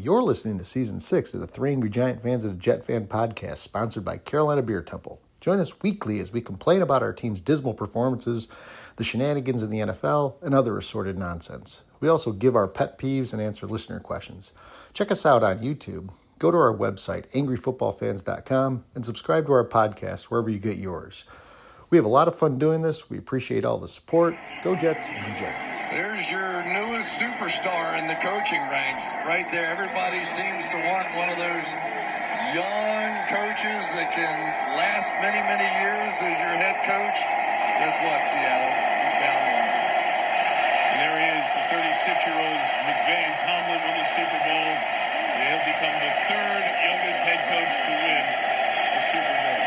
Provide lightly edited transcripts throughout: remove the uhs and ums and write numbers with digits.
You're listening to Season 6 of the Three Angry Giant Fans of the Jet Fan podcast, sponsored by Carolina Beer Temple. Join us weekly as we complain about our team's dismal performances, the shenanigans in the NFL, and other assorted nonsense. We also give our pet peeves and answer listener questions. Check us out on YouTube. Go to our website, angryfootballfans.com, and subscribe to our podcast wherever you get yours. We have a lot of fun doing this. We appreciate all the support. Go Jets and go Giants. There's your newest superstar in the coaching ranks right there. Everybody seems to want one of those young coaches that can last many, many years as your head coach. Guess what, Seattle? You found one. And there he is, the 36-year-old McVay. Tomlin won the Super Bowl. He'll become the third youngest head coach to win the Super Bowl.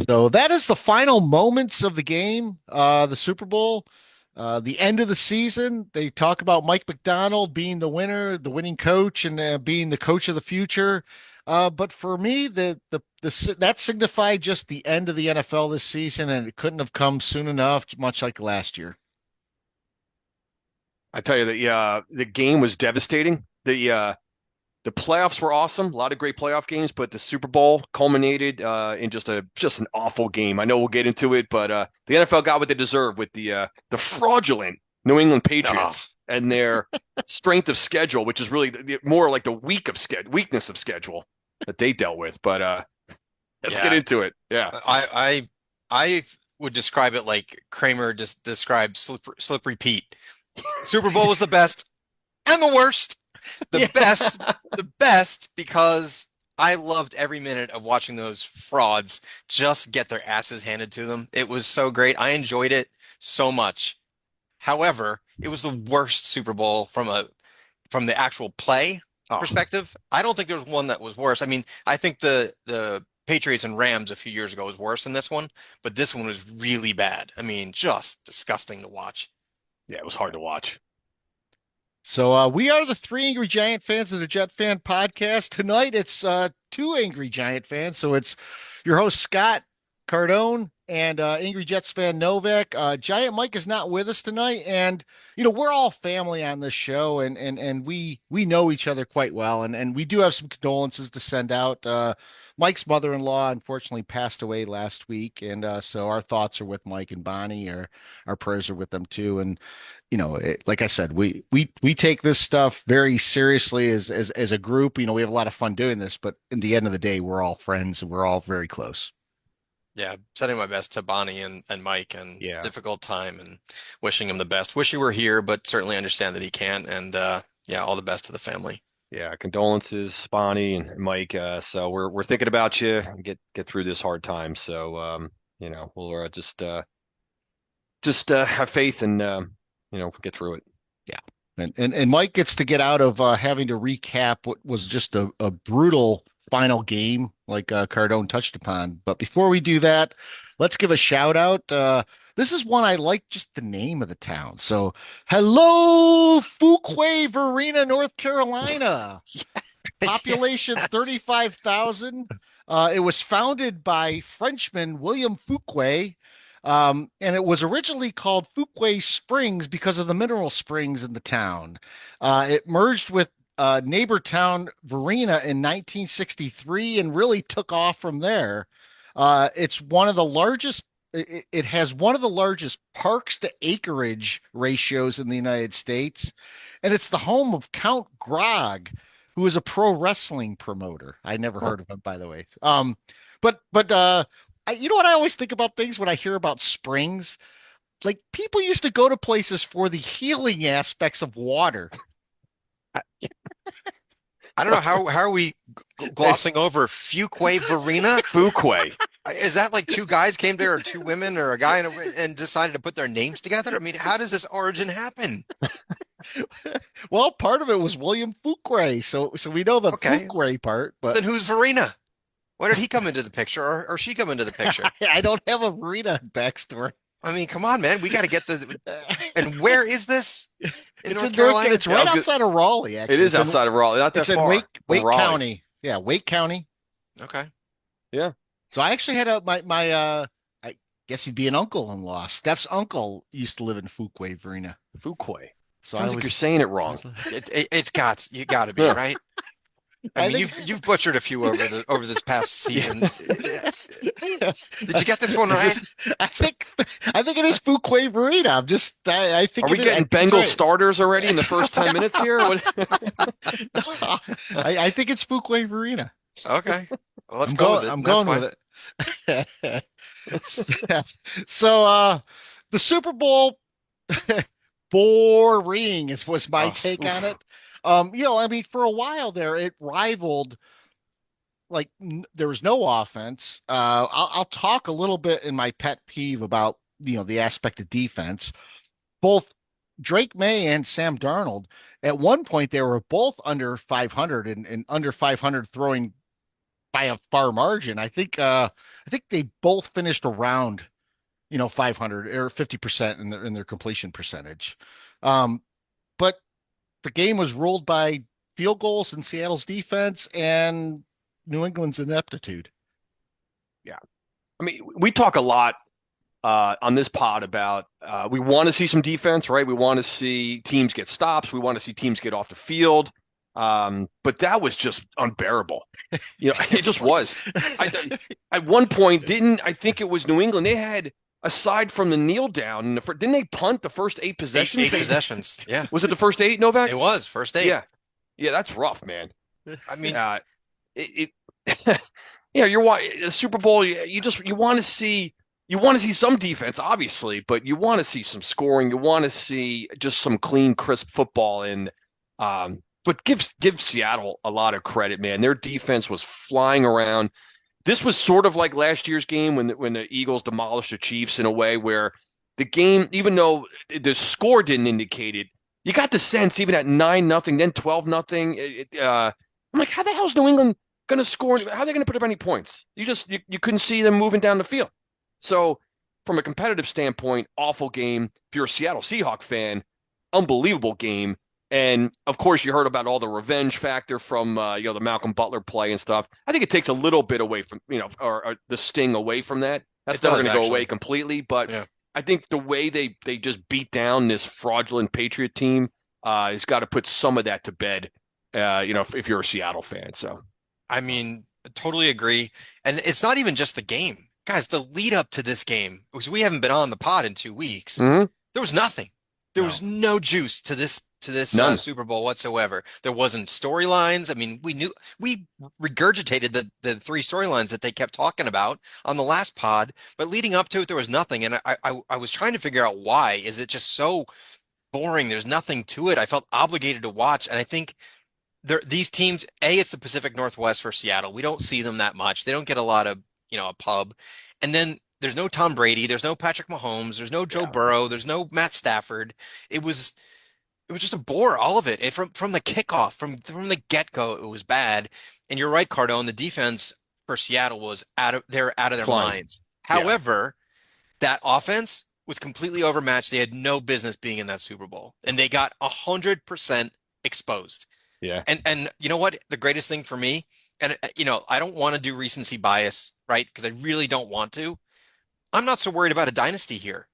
So that is the final moments of the game, the Super Bowl, the end of the season. They talk about Mike Macdonald being the winner, the winning coach, and being the coach of the future. But for me, that signified just the end of the NFL this season, and it couldn't have come soon enough, much like last year. I tell you that, the game was devastating. The playoffs were awesome, a lot of great playoff games, but the Super Bowl culminated in just an awful game. I know we'll get into it, but the NFL got what they deserve with the fraudulent New England Patriots and their strength of schedule, which is really more like the weakness of schedule that they dealt with. But let's get into it. Yeah, I would describe it like Kramer just described Slippery Pete. Super Bowl was the best and the worst. The best because I loved every minute of watching those frauds just get their asses handed to them. It was so great. I enjoyed it so much. However, it was the worst Super Bowl from the actual play perspective. I don't think there was one that was worse. I mean, I think the Patriots and Rams a few years ago was worse than this one, but this one was really bad. I mean, just disgusting to watch. Yeah, it was hard to watch. So we are the Three Angry Giant Fans of the Jet Fan podcast. Tonight it's two Angry Giant fans. So it's your host, Scott Cardone, and Angry Jets fan Novak. Giant Mike is not with us tonight. And, we're all family on this show, and we know each other quite well. And we do have some condolences to send out. Mike's mother-in-law unfortunately passed away last week. And so our thoughts are with Mike and Bonnie. Our prayers are with them too. And, like I said, we take this stuff very seriously as a group. We have a lot of fun doing this, but in the end of the day, we're all friends and we're all very close. Yeah, sending my best to Bonnie and Mike, and difficult time, and wishing him the best. Wish he were here, but certainly understand that he can't. And all the best to the family. Yeah, condolences, Bonnie and Mike. So we're thinking about you and get through this hard time. So we'll just have faith and get through it. Yeah. And Mike gets to get out of having to recap what was just a brutal final game, like Cardone touched upon. But before we do that, let's give a shout out. This is one I like, just the name of the town. So, hello, Fuquay Varina, North Carolina. Population 35,000. It was founded by Frenchman William Fuquay. And it was originally called Fuquay Springs because of the mineral springs in the town. It merged with neighbor town Varina in 1963 and really took off from there. It's one of the largest. It has one of the largest parks to acreage ratios in the United States, and it's the home of Count Grog, who is a pro wrestling promoter. I never heard of him, by the way. But you know what I always think about things when I hear about springs? Like, people used to go to places for the healing aspects of water. I don't know how are we glossing over Fuquay Varina? Fuquay. Is that like two guys came there, or two women, or a guy and decided to put their names together? I mean, how does this origin happen? Well, part of it was William Fuquay, so we know the Fuquay part. But then who's Varina? Where did he come into the picture, or she come into the picture? I don't have a Varina backstory. I mean, come on, man. We got to get and where is this? In It's North in North. Carolina? It's right outside of Raleigh. It Actually, is outside of Raleigh, not that it's in far from Wake Raleigh. County. Yeah, Wake County. Okay. Yeah. So I actually had my I guess he'd be an uncle-in-law. Steph's uncle used to live in Fuquay, Verena. Fuquay. So Sounds like you're saying it wrong. You got to be Yeah. right. I I mean, think- you've butchered a few over this past season. Did you get this one right? I think it is Fuquay Verena. I think Are we it is- getting I think it's Bengal right. starters already in the first 10 minutes here? What? I think it's Fuquay Verena. Okay. Well, let's go with it. I'm That's going fine. with it. So the Super Bowl boring was my take on it. I mean, for a while there, it rivaled there was no offense. I'll talk a little bit in my pet peeve about the aspect of defense. Both Drake May and Sam Darnold, at one point, they were both under 500 and under 500 throwing by a far margin. I think they both finished around 500 or 50% in their completion percentage. But the game was ruled by field goals in Seattle's defense and New England's ineptitude. Yeah. I mean, we talk a lot on this pod about we want to see some defense, right? We want to see teams get stops. We want to see teams get off the field. But that was just unbearable. It just was. At one point, I think it was New England. They had, aside from the kneel down, didn't they punt the first 8 possessions? Eight possessions. Yeah. Was it the first 8, Novak? It was first 8. Yeah. Yeah, that's rough, man. I mean, you're the Super Bowl. You want to see some defense, obviously, but you want to see some scoring. You want to see just some clean, crisp football. And but give Seattle a lot of credit, man. Their defense was flying around. This was sort of like last year's game when the Eagles demolished the Chiefs in a way where the game, even though the score didn't indicate it, you got the sense even at 9-0, then 12-0. I'm like, how the hell is New England going to score? How are they going to put up any points? You couldn't see them moving down the field. So from a competitive standpoint, awful game. If you're a Seattle Seahawks fan, unbelievable game. And of course, you heard about all the revenge factor from the Malcolm Butler play and stuff. I think it takes a little bit away from or the sting away from that. That's never going to go away completely, but yeah. I think the way they just beat down this fraudulent Patriot team has got to put some of that to bed. If you're a Seattle fan. So, I mean, totally agree. And it's not even just the game, guys. The lead up to this game, because we haven't been on the pod in 2 weeks. Mm-hmm. There was nothing. There was no juice to this Super Bowl whatsoever. There wasn't storylines. I mean, we regurgitated the 3 storylines that they kept talking about on the last pod, but leading up to it, there was nothing. And I was trying to figure out why. Is it just so boring? There's nothing to it. I felt obligated to watch. And I think these teams, it's the Pacific Northwest for Seattle. We don't see them that much. They don't get a lot of, a pub. And then there's no Tom Brady. There's no Patrick Mahomes. There's no Joe Burrow. There's no Matt Stafford. It was just a bore, all of it. From the kickoff, from the get-go, it was bad. And you're right, Cardone, the defense for Seattle was out of their minds. However, that offense was completely overmatched. They had no business being in that Super Bowl. And they got 100% exposed. Yeah. And you know what? The greatest thing for me, and I don't want to do recency bias, right? Because I really don't want to. I'm not so worried about a dynasty here.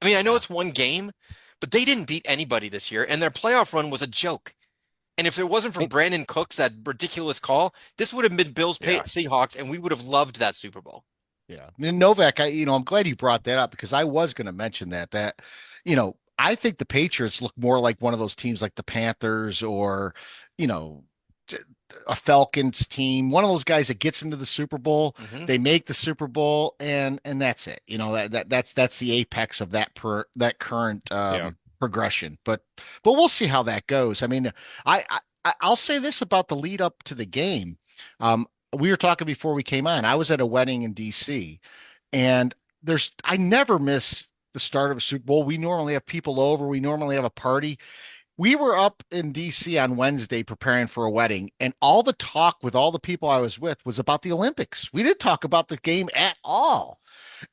I mean, I know it's one game, but they didn't beat anybody this year, and their playoff run was a joke. And if it wasn't for Brandon Cooks, that ridiculous call, this would have been Bills Seahawks, and we would have loved that Super Bowl. Yeah. And Novak, I'm glad you brought that up because I was going to mention that I think the Patriots look more like one of those teams like the Panthers or, a Falcons team, one of those guys that gets into the Super Bowl, they make the Super Bowl and that's it. That's the apex of that current progression. But we'll see how that goes. I mean, I'll say this about the lead up to the game. We were talking before we came on. I was at a wedding in DC and I never miss the start of a Super Bowl. We normally have people over. We normally have a party. we were up in DC on Wednesday preparing for a wedding, and all the talk with all the people I was with was about the Olympics. We didn't talk about the game at all.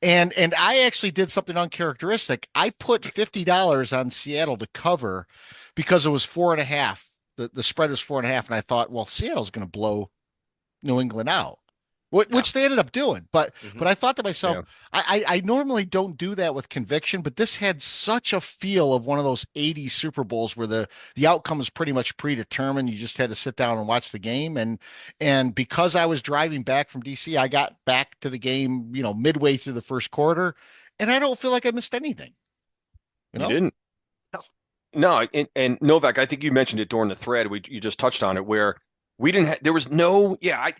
And I actually did something uncharacteristic. I put $50 on Seattle to cover because it was 4.5. The spread was 4.5, and I thought, well, Seattle's going to blow New England out, which they ended up doing. But I thought to myself, Yeah. I normally don't do that with conviction, but this had such a feel of one of those 80s Super Bowls where the outcome was pretty much predetermined. You just had to sit down and watch the game. And because I was driving back from DC, I got back to the game, midway through the first quarter, and I don't feel like I missed anything. You You know? didn't. No, and Novak, I think you mentioned it during the thread. You just touched on it where we didn't there was no, yeah,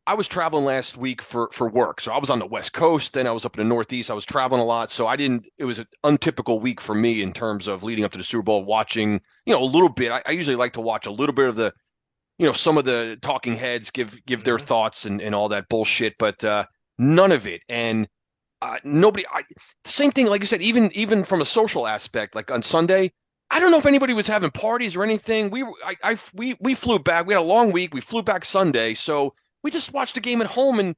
I was traveling last week for work. So I was on the West Coast, then I was up in the Northeast. I was traveling a lot. So it was an untypical week for me in terms of leading up to the Super Bowl, watching, a little bit. I usually like to watch a little bit of some of the talking heads give their thoughts and all that bullshit, but none of it. And nobody, same thing, like you said, even from a social aspect, like on Sunday, I don't know if anybody was having parties or anything. We flew back. We had a long week. We flew back Sunday, so we just watched the game at home, and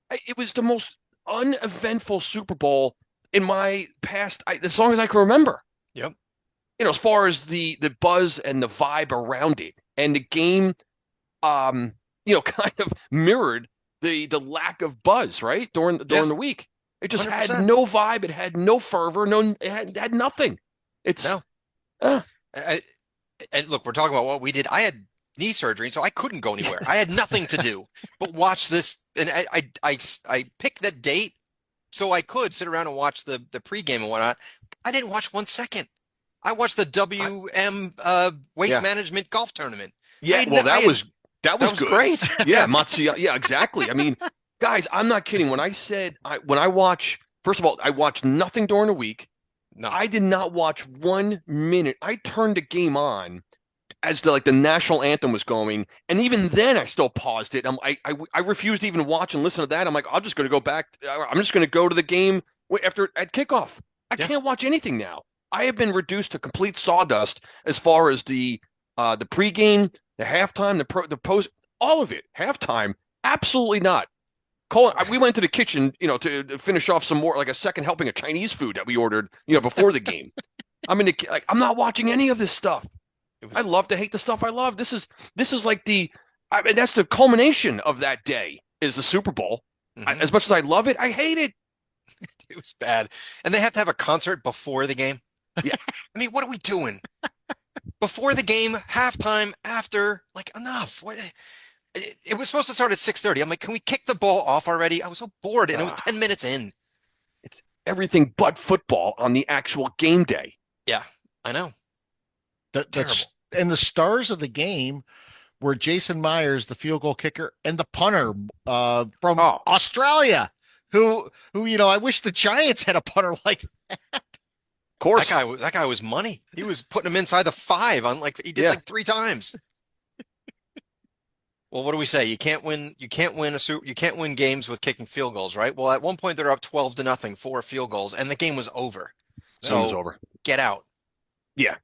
it was the most uneventful Super Bowl in my past, as long as I can remember. Yep. As far as the buzz and the vibe around it, and the game, kind of mirrored the lack of buzz, right, during the week. It just 100%. had no vibe. It had no fervor. It had nothing. It's No. And look, we're talking about what we did. I had knee surgery, so I couldn't go anywhere. I had nothing to do but watch this. And I picked that date so I could sit around and watch the pregame and whatnot. I didn't watch 1 second. I watched the WM Waste Management Golf Tournament. Yeah, that was good. Great. Yeah, Matsuya. Yeah, exactly. I mean, guys, I'm not kidding. When I said when I watch, first of all, I watched nothing during the week. No. I did not watch 1 minute. I turned the game on as the national anthem was going, and even then I still paused it. I refused to even watch and listen to that. I'm like, I'm just going to go back. I'm just going to go to the game at kickoff. I can't watch anything now. I have been reduced to complete sawdust as far as the pregame, the halftime, the post, all of it. Halftime, absolutely not. Colin, we went to the kitchen, to finish off some more, like a second helping of Chinese food that we ordered, before the game. I'm not watching any of this stuff. I love to hate the stuff I love. This is like that's the culmination of that day is the Super Bowl. Mm-hmm. As much as I love it, I hate it. It was bad. And they have to have a concert before the game. Yeah. I mean, what are we doing? Before the game, halftime, after, enough. What? It was supposed to start at 6:30. I'm like, can we kick the ball off already? I was so bored, and it was 10 minutes in. It's everything but football on the actual game day. Yeah, I know. Terrible. And the stars of the game were Jason Myers, the field goal kicker, and the punter from Australia, who I wish the Giants had a punter like that. Of course. That guy was money. He was putting him inside the 5 on he did 3 times. Well, what do we say? You can't win games with kicking field goals, right? Well, at one point they're up 12-0, 4 field goals, and the game was over. So it was over. Get out. Yeah.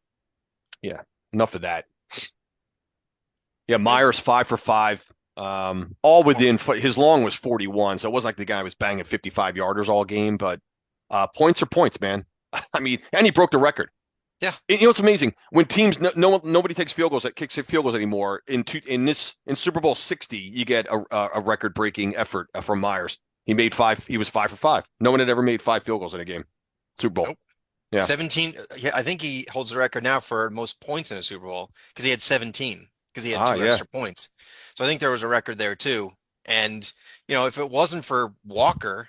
Yeah. Enough of that. Yeah, Myers 5 for 5. All within his long was 41, so it wasn't like the guy was banging 55 yarders all game, but points are points, man. I mean, and he broke the record. Yeah. It's amazing when teams nobody takes kicks field goals anymore. In Super Bowl 60, you get a record breaking effort from Myers. He made 5. He was 5 for 5. No one had ever made 5 field goals in a game. Super Bowl. Nope. Yeah. 17. Yeah, I think he holds the record now for most points in a Super Bowl because he had 17 because he had 2 extra points. So I think there was a record there too. And if it wasn't for Walker,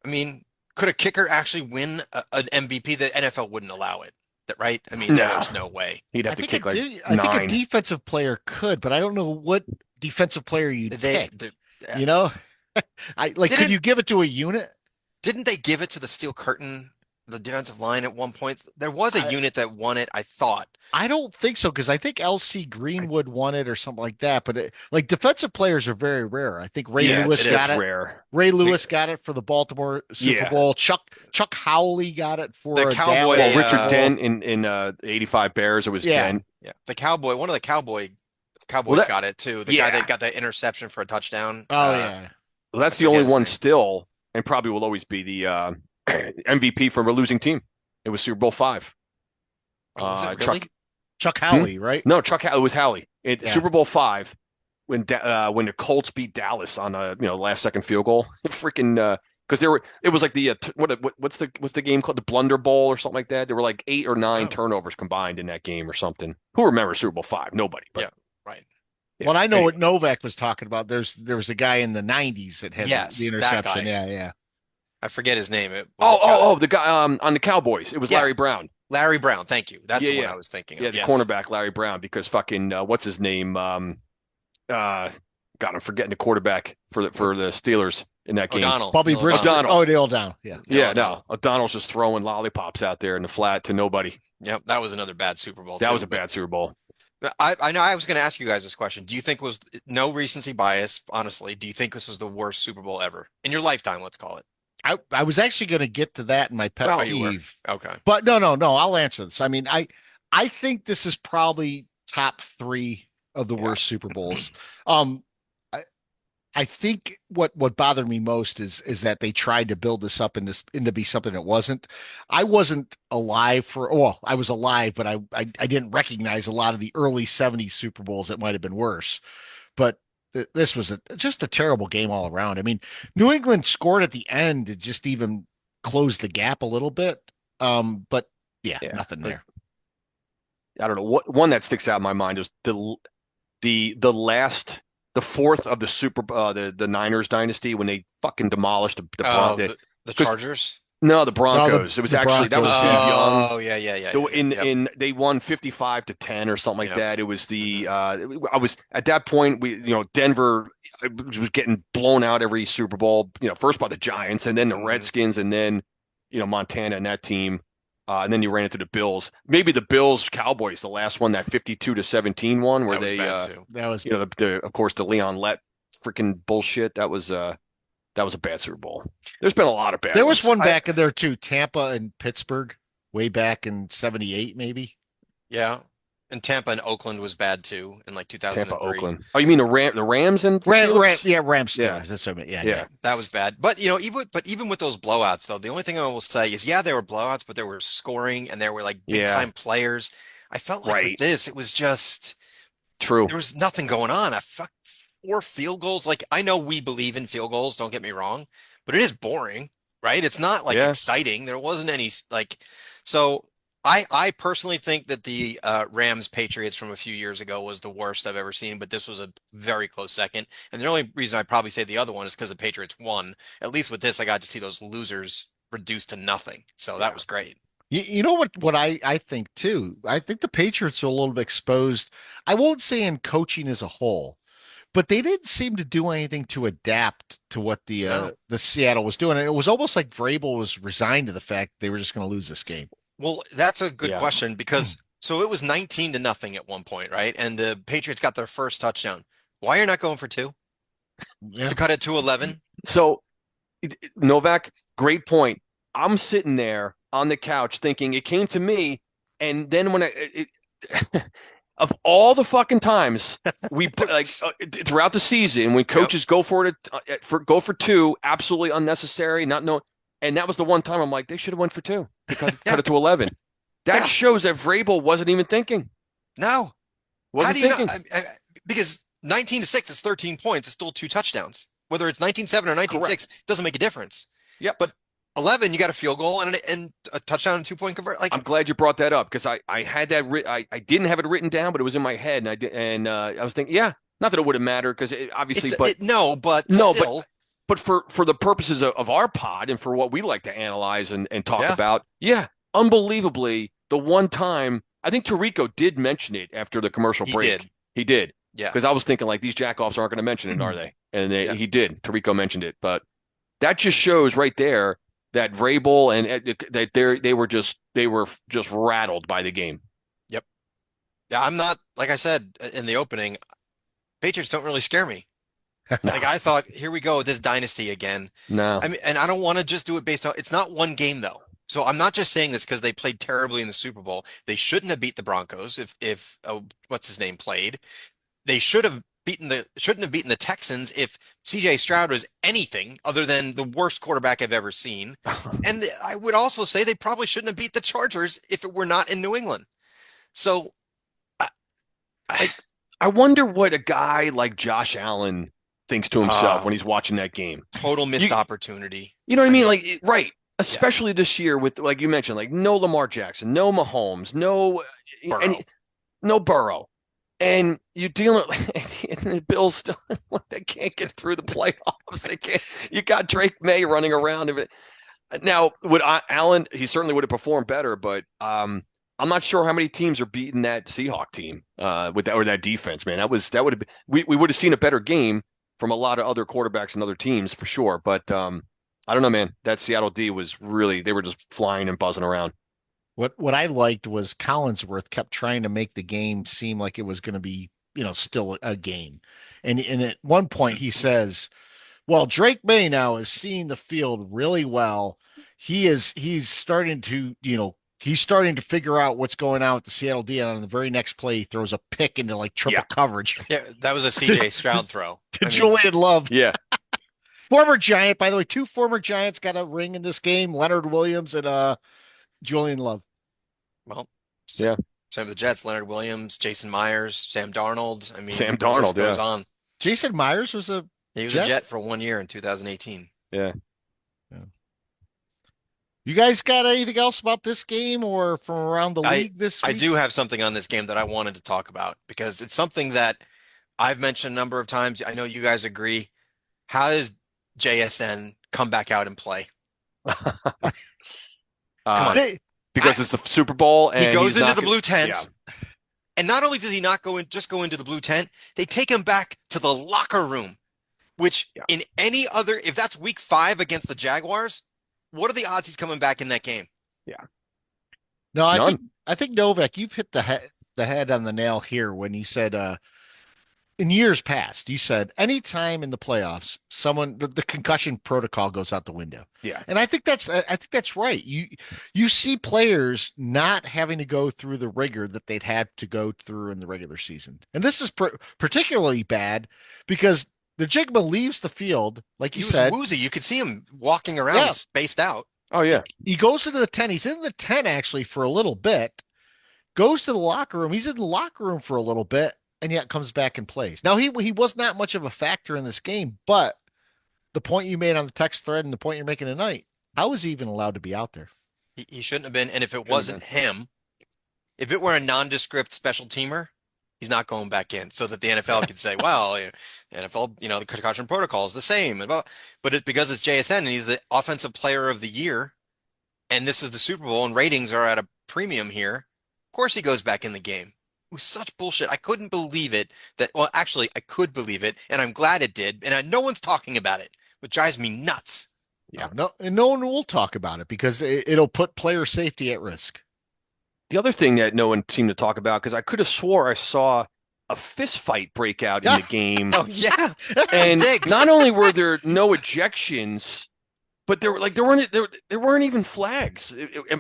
I mean, could a kicker actually win an MVP? The NFL wouldn't allow it. Right? I mean, there's no way. He'd have to kick like 9. I think a defensive player could, but I don't know what defensive player you'd pick. Could you give it to a unit? Didn't they give it to the Steel Curtain the defensive line at one point? There was a unit that won it, I thought. I don't think so because I think LC Greenwood won it or something like that. But like defensive players are very rare. I think Ray Yeah, Lewis it got is it. rare. Ray Lewis got it for the Baltimore Super Yeah. Bowl. Chuck Howley got it for The Cowboy- Well, Hey, Richard Dent in 85 Bears, it was Dent. Yeah, one of the Cowboys got it too. The guy that got the interception for a touchdown. Oh yeah. Well, that's I the only forget his one name. still, and probably will always be the MVP from a losing team. It was Super Bowl 5. Oh, was it really? Chuck Howley, right? No, it was Howley. Yeah. Super Bowl 5 when the Colts beat Dallas on a last second field goal. Freaking because it was like the what's the game called, the Blunder Bowl or something like that. There were like 8 or 9 turnovers combined in that game or something. Who remembers Super Bowl 5? Nobody. But, Yeah, right. yeah. Well, I know Anyway. what Novak was talking about. There was a guy in the '90s that had Yes, the that interception. guy. Yeah. I forget his name. It was The guy on the Cowboys. It was Yeah. Larry Brown. Larry Brown. Thank you. That's the one Yeah. I was thinking Yeah, of. the Yes. cornerback Larry Brown, because fucking what's his name? God, I'm forgetting the quarterback for the Steelers in that game. O'Donnell. Bobby Neil Briscoe. O'Donnell. Oh, Neil O'Donnell. Yeah. Yeah, no, O'Donnell's just throwing lollipops out there in the flat to nobody. Yep, that was another bad Super Bowl. That too, was a but- bad Super Bowl. I know I was going to ask you guys this question. Do you think was no recency bias, honestly, do you think this was the worst Super Bowl ever in your lifetime, let's call it? I was actually going to get to that in my pet Oh, you were. peeve. Okay. But no, I'll answer this. I mean, I think this is probably top 3 of the worst Super Bowls. I think what bothered me most is that they tried to build this up into be something it wasn't. I wasn't alive I was alive, but I didn't recognize a lot of the early '70s Super Bowls that might have been worse. But this was just a terrible game all around. I mean, New England scored at the end to just even close the gap a little bit. But yeah, nothing there. I don't know, one that sticks out in my mind is the fourth of the the Niners dynasty, when they fucking demolished The Chargers? No, the Broncos. It was actually that was Steve Young. Oh, yeah. In they won 55-10 or something like that. It was I was at that point, Denver was getting blown out every Super Bowl, first by the Giants and then the Redskins and then Montana and that team. And then you ran into the Bills. Maybe the Bills Cowboys, the last one, that 52-17 one, where That was bad, too. That was of course the Leon Lett freaking bullshit. That was a bad Super Bowl. There's been a lot of bad. There was ones. one back in there too, Tampa and Pittsburgh, way back in '78, maybe. Yeah. And Tampa and Oakland was bad too in like 2003. Tampa, Oakland. Oh, you mean the Rams and Rams Steelers? Steelers. Yeah. That's what I meant. Yeah. Yeah. That was bad. But even with those blowouts though, the only thing I will say is there were blowouts, but there were scoring and there were like big time players. I felt like with this, it was just True. there was nothing going on. 4 field goals. Like, I know we believe in field goals, don't get me wrong, but it is boring, right? It's not like exciting. There wasn't any so I personally think that the Rams Patriots from a few years ago was the worst I've ever seen, but this was a very close second. And the only reason I'd probably say the other one is because the Patriots won. At least with this, I got to see those losers reduced to nothing. So that was great. You know what I think too? I think the Patriots are a little bit exposed. I won't say in coaching as a whole, but they didn't seem to do anything to adapt to what the Seattle was doing. And it was almost like Vrabel was resigned to the fact they were just going to lose this game. Well, that's a good question because so it was 19-0 at one point, right? And the Patriots got their first touchdown. Why are you not going for 2? Yeah. To cut it to 11? So, Novak, great point. I'm sitting there on the couch thinking it came to me, and then when of all the fucking times we put throughout the season when coaches go for it go for 2, absolutely unnecessary, and that was the one time I'm like, they should have went for 2 to cut it to 11. That shows that Vrabel wasn't even thinking. No. Wasn't thinking. Because 19-6 is 13 points. It's still 2 touchdowns. Whether it's 19-7 or 19-6 doesn't make a difference. Yep. But 11, you got a field goal and a touchdown and 2-point convert. Like, I'm glad you brought that up because I had that I didn't have it written down, but it was in my head, and I was thinking, not that it would have mattered because obviously, but for the purposes of our pod and for what we like to analyze and talk about, unbelievably, the one time I think Tirico did mention it after the commercial break. He did. Yeah. Because I was thinking like these jackoffs aren't going to mention it, are they? And he did. Tirico mentioned it, but that just shows right there that Vrabel and that they were just rattled by the game. Yep. Yeah, I'm not, like I said in the opening, Patriots don't really scare me. Like I thought, here we go with this dynasty again. No. I mean, and I don't want to just do it based on, it's not one game though. So I'm not just saying this because they played terribly in the Super Bowl. They shouldn't have beat the Broncos if what's his name played. They shouldn't have beaten the Texans if CJ Stroud was anything other than the worst quarterback I've ever seen. And I would also say they probably shouldn't have beat the Chargers if it were not in New England. So I wonder what a guy like Josh Allen thinks to himself when he's watching that game. Total missed opportunity. You know what I mean? Like, right. Especially this year with, like you mentioned, like no Lamar Jackson, no Mahomes, no Burrow. And you're dealing and the Bills still they can't get through the playoffs. They can't. You got Drake May running around. Now, would Allen? He certainly would have performed better, but I'm not sure how many teams are beating that Seahawks team with that defense. Man, that would have been we would have seen a better game from a lot of other quarterbacks and other teams for sure. But I don't know, man. That Seattle D was really they were just flying and buzzing around. What I liked was Collinsworth kept trying to make the game seem like it was going to be, still a game. And at one point he says, well, Drake May now is seeing the field really well. He's starting to, he's starting to figure out what's going on with the Seattle D. And on the very next play, he throws a pick into like triple coverage. Yeah, that was a CJ Stroud throw. Julian Love. Yeah. Former Giant, by the way, 2 former Giants got a ring in this game, Leonard Williams and Julian Love. Well, yeah. Same with the Jets, Leonard Williams, Jason Myers, Sam Darnold. I mean, Sam Darnold goes on. Jason Myers was a Jet for 1 year in 2018. Yeah. You guys got anything else about this game or from around the league this week? I do have something on this game that I wanted to talk about because it's something that I've mentioned a number of times. I know you guys agree. How does JSN come back out and play? Come on. Because it's the Super Bowl and he goes into the blue tent. Yeah. And not only does he not go into the blue tent, they take him back to the locker room, which in any other, if that's week 5 against the Jaguars, what are the odds he's coming back in that game? Yeah. No, I think Novak, you've hit the head on the nail here when you said, in years past, you said anytime in the playoffs, the concussion protocol goes out the window. Yeah. And I think that's right. You see players not having to go through the rigor that they'd had to go through in the regular season. And this is particularly bad because the Jigma leaves the field, like you said. He was woozy. You could see him walking around spaced out. Oh, yeah. He goes into the tent. He's in the tent actually for a little bit, goes to the locker room. He's in the locker room for a little bit. And yet comes back and plays. Now, he was not much of a factor in this game, but the point you made on the text thread and the point you're making tonight, how was he even allowed to be out there? He shouldn't have been. And if it wasn't him, if it were a nondescript special teamer, he's not going back in so that the NFL could say, well, NFL, the concussion protocol is the same. But because it's JSN and he's the offensive player of the year, and this is the Super Bowl and ratings are at a premium here, of course he goes back in the game. It was such bullshit. I couldn't believe it actually I could believe it and I'm glad it did. And no one's talking about it, which drives me nuts. Yeah. No one will talk about it because it'll put player safety at risk. The other thing that no one seemed to talk about, because I could have swore I saw a fist fight break out in the game. Oh yeah. And not only were there no ejections, but there weren't even flags.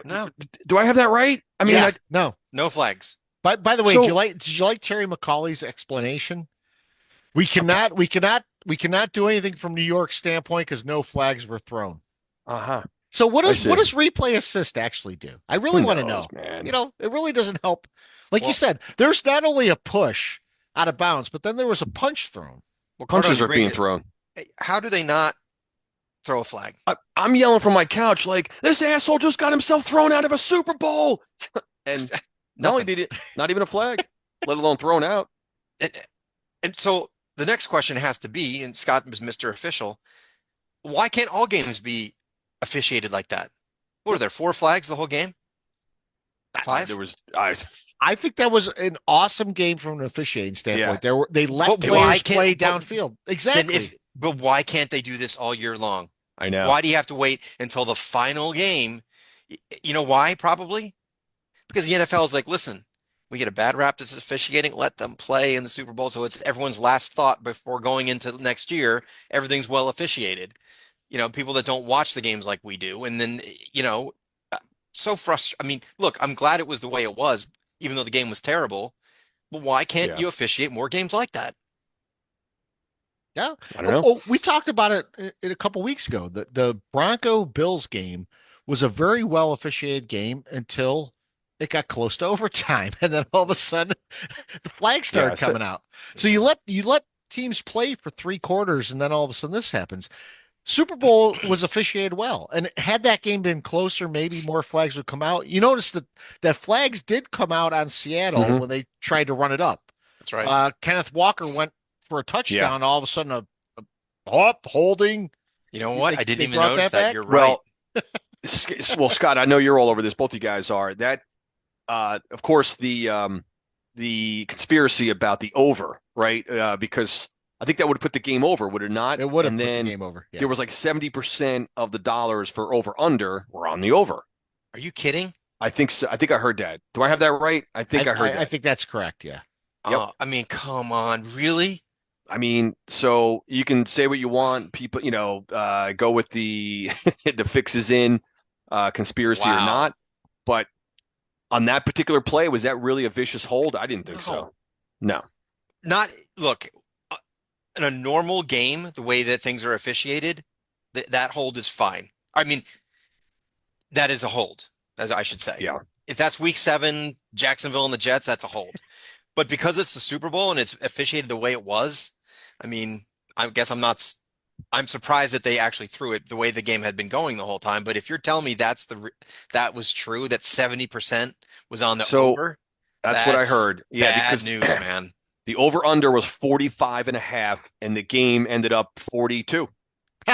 No. Do I have that right? I mean, yes. No flags. By the way, did you like Terry McCauley's explanation? We cannot do anything from New York's standpoint because no flags were thrown. Uh-huh. So what does replay assist actually do? I really want to know. Man. It really doesn't help. Like you said, there's not only a push out of bounds, but then there was a punch thrown. Well, punches are being thrown. How do they not throw a flag? I'm yelling from my couch like, this asshole just got himself thrown out of a Super Bowl. And not only did it, not even a flag, let alone thrown out. And so the next question has to be, and Scott is Mr. Official, why can't all games be officiated like that? What are there, 4 flags the whole game? 5? There was. I think that was an awesome game from an officiating standpoint. Yeah. They let players play downfield. Exactly. But why can't they do this all year long? I know. Why do you have to wait until the final game? You know why? Probably because the NFL is like, listen, we get a bad rap this officiating, let them play in the Super Bowl. So it's everyone's last thought before going into next year. Everything's well officiated. People that don't watch the games like we do. And then, uh, so frustrating. I mean, look, I'm glad it was the way it was, even though the game was terrible. But why can't Yeah. you officiate more games like that? Yeah. I don't know. Oh, we talked about it a couple weeks ago. The Bronco Bills game was a very well officiated game until it got close to overtime, and then all of a sudden the flags started Yeah, coming out. So you let teams play for 3 quarters, and then all of a sudden this happens. Super Bowl was officiated well, and had that game been closer, maybe more flags would come out. You notice that flags did come out on Seattle when they tried to run it up. That's right. Kenneth Walker went for a touchdown. All of a sudden, holding. You know what? I didn't they even brought notice that that. back? You're right. Well, Scott, I know you're all over this. Both you guys are. That, of course, the conspiracy about the over, right? Because I think that would have put the game over, would it not? It would have And put then the game over. Yeah. there was like 70% of the dollars for over under were on the over. Are you kidding? I think so. I think I heard that. Do I have that right? I think I heard that. I think that's correct. Yeah. Yep. I mean, come on, really? I mean, so you can say what you want. People, go with the the fixes in conspiracy or Wow. not. But on that particular play, was that really a vicious hold? I didn't think so. No. Look, in a normal game, the way that things are officiated, that hold is fine. I mean, that is a hold, as I should say. Yeah. If that's week 7, Jacksonville and the Jets, that's a hold. But because it's the Super Bowl and it's officiated the way it was, I mean, I guess I'm surprised that they actually threw it the way the game had been going the whole time. But if you're telling me that was true, that 70% was on the over, that's what I heard. Yeah, bad because news, man. the over under was 45.5, and the game ended up 42.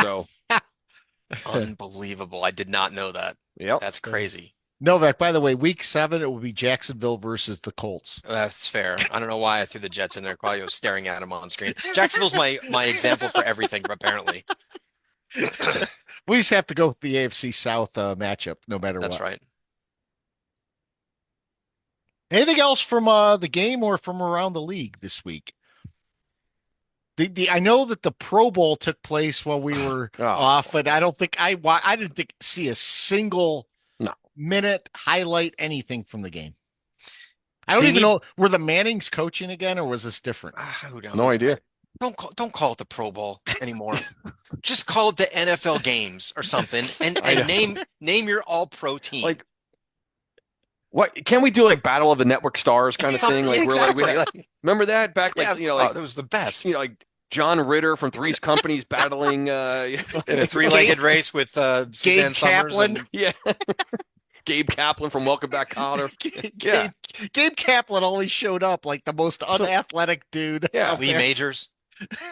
So Unbelievable. I did not know that. yep. That's crazy. Novak, by the way, week 7, it will be Jacksonville versus the Colts. That's fair. I don't know why I threw the Jets in there. Probably was staring at him on screen. Jacksonville's my example for everything, apparently. We just have to go with the AFC South matchup, no matter what. That's right. Anything else from the game or from around the league this week? I know that the Pro Bowl took place while we were off, and I don't think I didn't see a single minute highlight anything from the game. I don't even know, were the Mannings coaching again, or was this different? No idea. Don't call it the Pro Bowl anymore. Just call it the NFL games or something, and name your All-Pro team. Like, what can we do? Like Battle of the Network Stars kind of thing? Like exactly. Remember that back? Like, that was the best. Like John Ritter from Three's Companies battling in a 3-legged race with Suzanne Summers. Yeah. Gabe Kaplan from Welcome Back, Kotter. Gabe Kaplan always showed up like the most unathletic dude. Yeah, Lee Majors.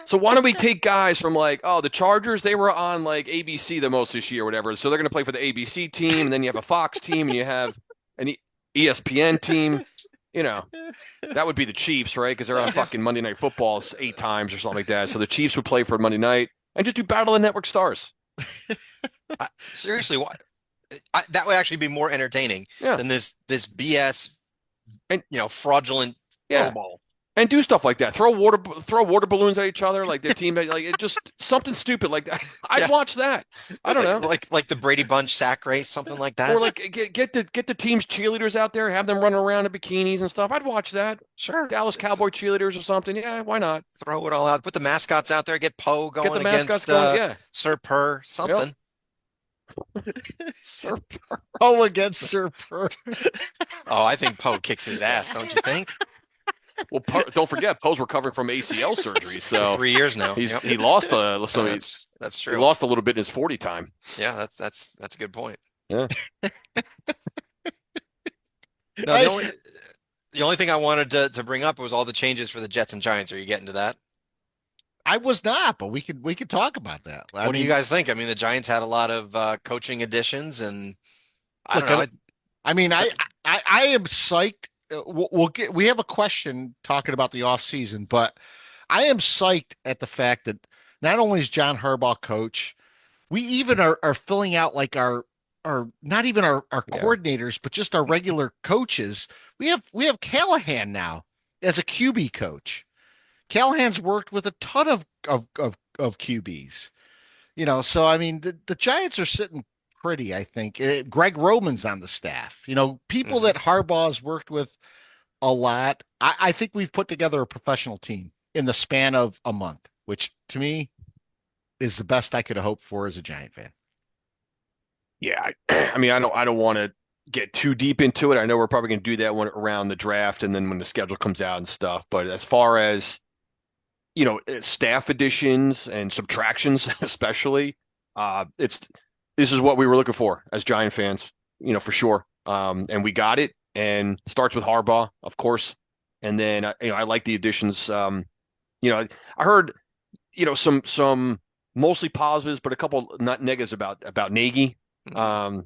So why don't we take guys from like, the Chargers, they were on like ABC the most this year or whatever. So they're going to play for the ABC team, and then you have a Fox team, and you have an ESPN team. That would be the Chiefs, right? Because they're on fucking Monday Night Football 8 times or something like that. So the Chiefs would play for Monday night and just do Battle of the Network Stars. Seriously, what? That would actually be more entertaining than this BS, and fraudulent Pro Bowl. And do stuff like that. Throw water balloons at each other, like their team, like it just something stupid like that. I'd watch that. I don't know, like the Brady Bunch sack race, something like that. Or like get the team's cheerleaders out there, have them running around in bikinis and stuff. I'd watch that. Sure, Dallas Cowboy cheerleaders or something. Yeah, why not? Throw it all out. Put the mascots out there. Get Poe going get the against Sir Purr. Something. Sir Purr. Oh, against Sir Purr. Oh, I think Poe kicks his ass. Don't you think? Well, don't forget, Poe's recovering from ACL surgery, so 3 years now. He lost that's true. He lost a little bit in his 40 time. Yeah, that's a good point. Yeah. No, the only thing I wanted to bring up was all the changes for the Jets and Giants. Are you getting to that? I was not, but we could talk about that. What do you guys think? I mean, the Giants had a lot of coaching additions, and I don't know. I mean, I am psyched. We have a question talking about the offseason, but I am psyched at the fact that not only is John Harbaugh coach, We even are filling out like our not even our Yeah. coordinators, but just our regular coaches. We have Callahan now as a QB coach. Callahan's worked with a ton of QBs. So I mean the Giants are sitting pretty, I think. Greg Roman's on the staff. People Mhm. that Harbaugh's worked with a lot. I think we've put together a professional team in the span of a month, which to me is the best I could have hoped for as a Giant fan. Yeah, I mean, I don't want to get too deep into it. I know we're probably going to do that one around the draft and then when the schedule comes out and stuff. But as far as staff additions and subtractions, especially, it's this is what we were looking for as Giant fans, for sure. And we got it, and starts with Harbaugh, of course, and then I like the additions. I heard some mostly positives, but a couple not negatives about Nagy. So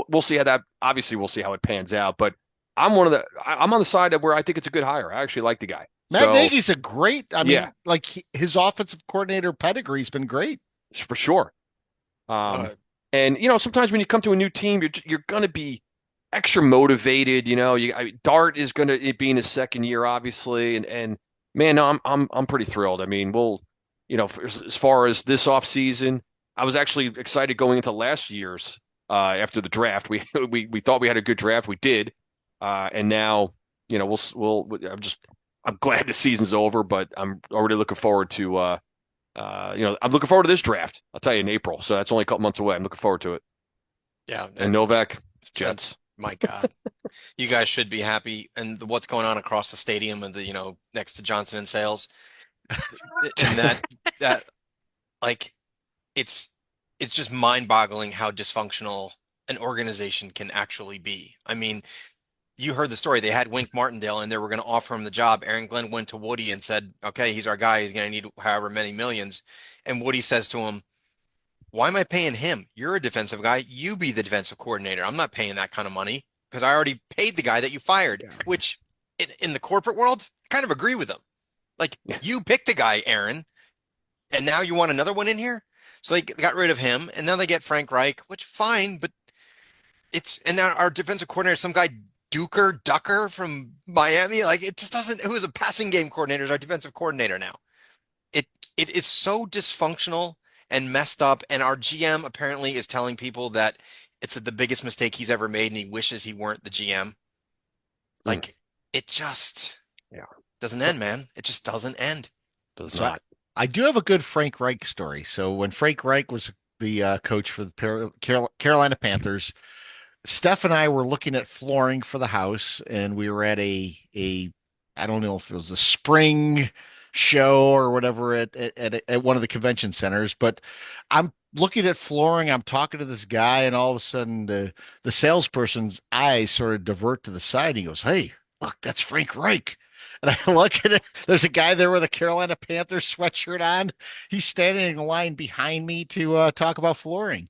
we'll see how that. Obviously, we'll see how it pans out. But I'm on the side of where I think it's a good hire. I actually like the guy. Matt So Nagy's a great, I yeah, mean, like his offensive coordinator pedigree's been great. for sure. Um, Uh, and sometimes when you come to a new team, you're gonna be extra motivated. Dart is gonna be in his second year, obviously, and man, no, I'm pretty thrilled. I mean, as far as this off season, I was actually excited going into last year's after the draft. We thought we had a good draft, we did, and now I'm glad the season's over, but I'm already looking forward to I'm looking forward to this draft. I'll tell you in April, so that's only a couple months away. I'm looking forward to it. yeah, And Novak, and Jets. my God, you guys should be happy. And what's going on across the stadium and next to Johnson and Sales, and that like it's it's just mind-boggling how dysfunctional an organization can actually be. I mean, you heard the story. They had Wink Martindale and they were going to offer him the job. Aaron Glenn went to Woody and said, okay, he's our guy. He's going to need however many millions. And Woody says to him, why am I paying him? You're a defensive guy. You be the defensive coordinator. I'm not paying that kind of money because I already paid the guy that you fired, which in the corporate world, I kind of agree with them. Like you picked the guy, Aaron, and now you want another one in here? So they got rid of him and now they get Frank Reich, which fine, but and now our defensive coordinator, some guy Ducker from Miami. Like it just doesn't. Who is a passing game coordinator is our defensive coordinator now. It it is so dysfunctional and messed up. And our GM apparently is telling people that it's the biggest mistake he's ever made, and he wishes he weren't the GM. Like it just Yeah. doesn't end, man. It just doesn't end. Does So I, not. I do have a good Frank Reich story. So when Frank Reich was the coach for the Carolina Panthers, Steph and I were looking at flooring for the house, and we were at a I don't know if it was a spring show or whatever at one of the convention centers, but I'm looking at flooring, I'm talking to this guy, and all of a sudden the salesperson's eyes sort of divert to the side. And he goes, "Hey, look, that's Frank Reich." And I look at it. There's a guy there with a Carolina Panthers sweatshirt on. He's standing in line behind me to talk about flooring,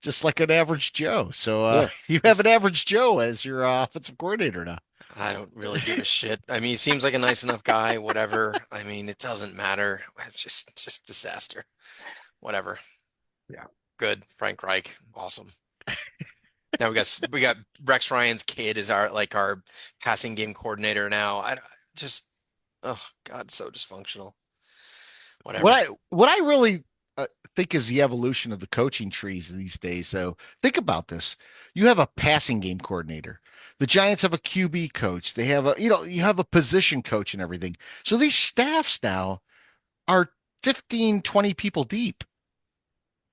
just like an average Joe. So Yeah. you have an average Joe as your offensive coordinator now. I don't really give a shit. I mean, he seems like a nice enough guy, whatever. I mean, it doesn't matter. It's just disaster. Whatever. Yeah. Good. Frank Reich. Awesome. Now we got Rex Ryan's kid is our passing game coordinator now. I just oh God, so dysfunctional. Whatever. What I really think is the evolution of the coaching trees these days. So think about this: you have a passing game coordinator. The Giants have a QB coach. They have you have a position coach and everything. So these staffs now are 15, 20 people deep.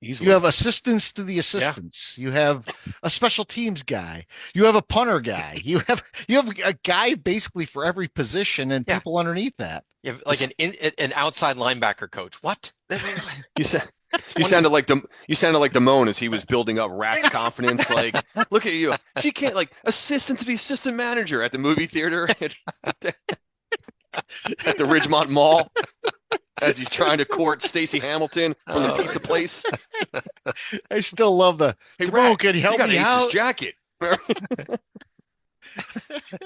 Easily. You have assistants to the assistants. You have a special teams guy. You have a punter guy. You have a guy basically for every position and people underneath that. You have like an outside linebacker coach. What? You said you sounded like Damone as he was building up Rack's confidence. Like, look at you. She can't assistant to the assistant manager at the movie theater at the Ridgemont Mall as he's trying to court Stacey Hamilton from the pizza place. I still love the. Hey, Damone, Rack, can you help got me Ace's out? jacket.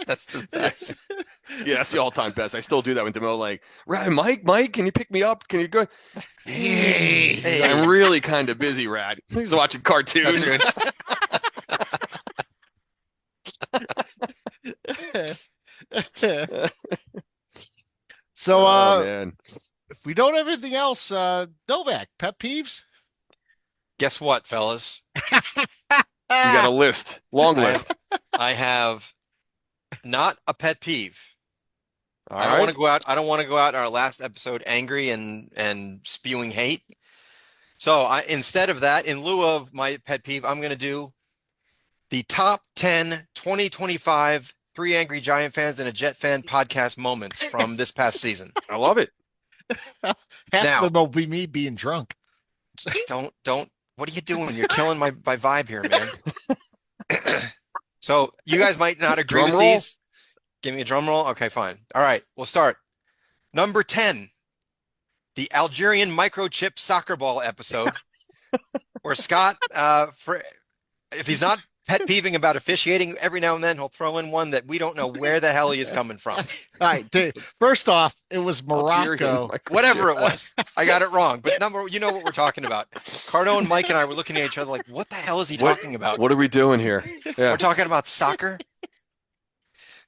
That's the best. Yeah, that's the all-time best. I still do that with Demo. Like, Rad, Mike, can you pick me up? Can you go? Hey. I'm really kind of busy, Rad. He's watching cartoons. So, Oh man, if we don't have anything else, Novak, pet peeves? Guess what, fellas? you got a list, long list. I have not a pet peeve. All I don't right. want to go out. I don't want to go out in our last episode angry and spewing hate. So instead of that, in lieu of my pet peeve, I'm going to do the top 10 2025 Three Angry Giant Fans and a Jet Fan podcast moments from this past season. I love it. Half Now- of them will be me being drunk. Don't. What are you doing? You're killing my vibe here, man. So you guys might not agree Drum with roll? these. Give me a drum roll. Okay, fine. All right, we'll start. Number 10, the Algerian microchip soccer ball episode, where Scott, if he's not pet peeving about officiating, every now and then he'll throw in one that we don't know where the hell he is coming from. All right. First off, it was Algerian Morocco. microchip. Whatever it was, I got it wrong. But you know what we're talking about. Cardone, Mike, and I were looking at each other like, what the hell is he talking about? What are we doing here? Yeah. We're talking about soccer.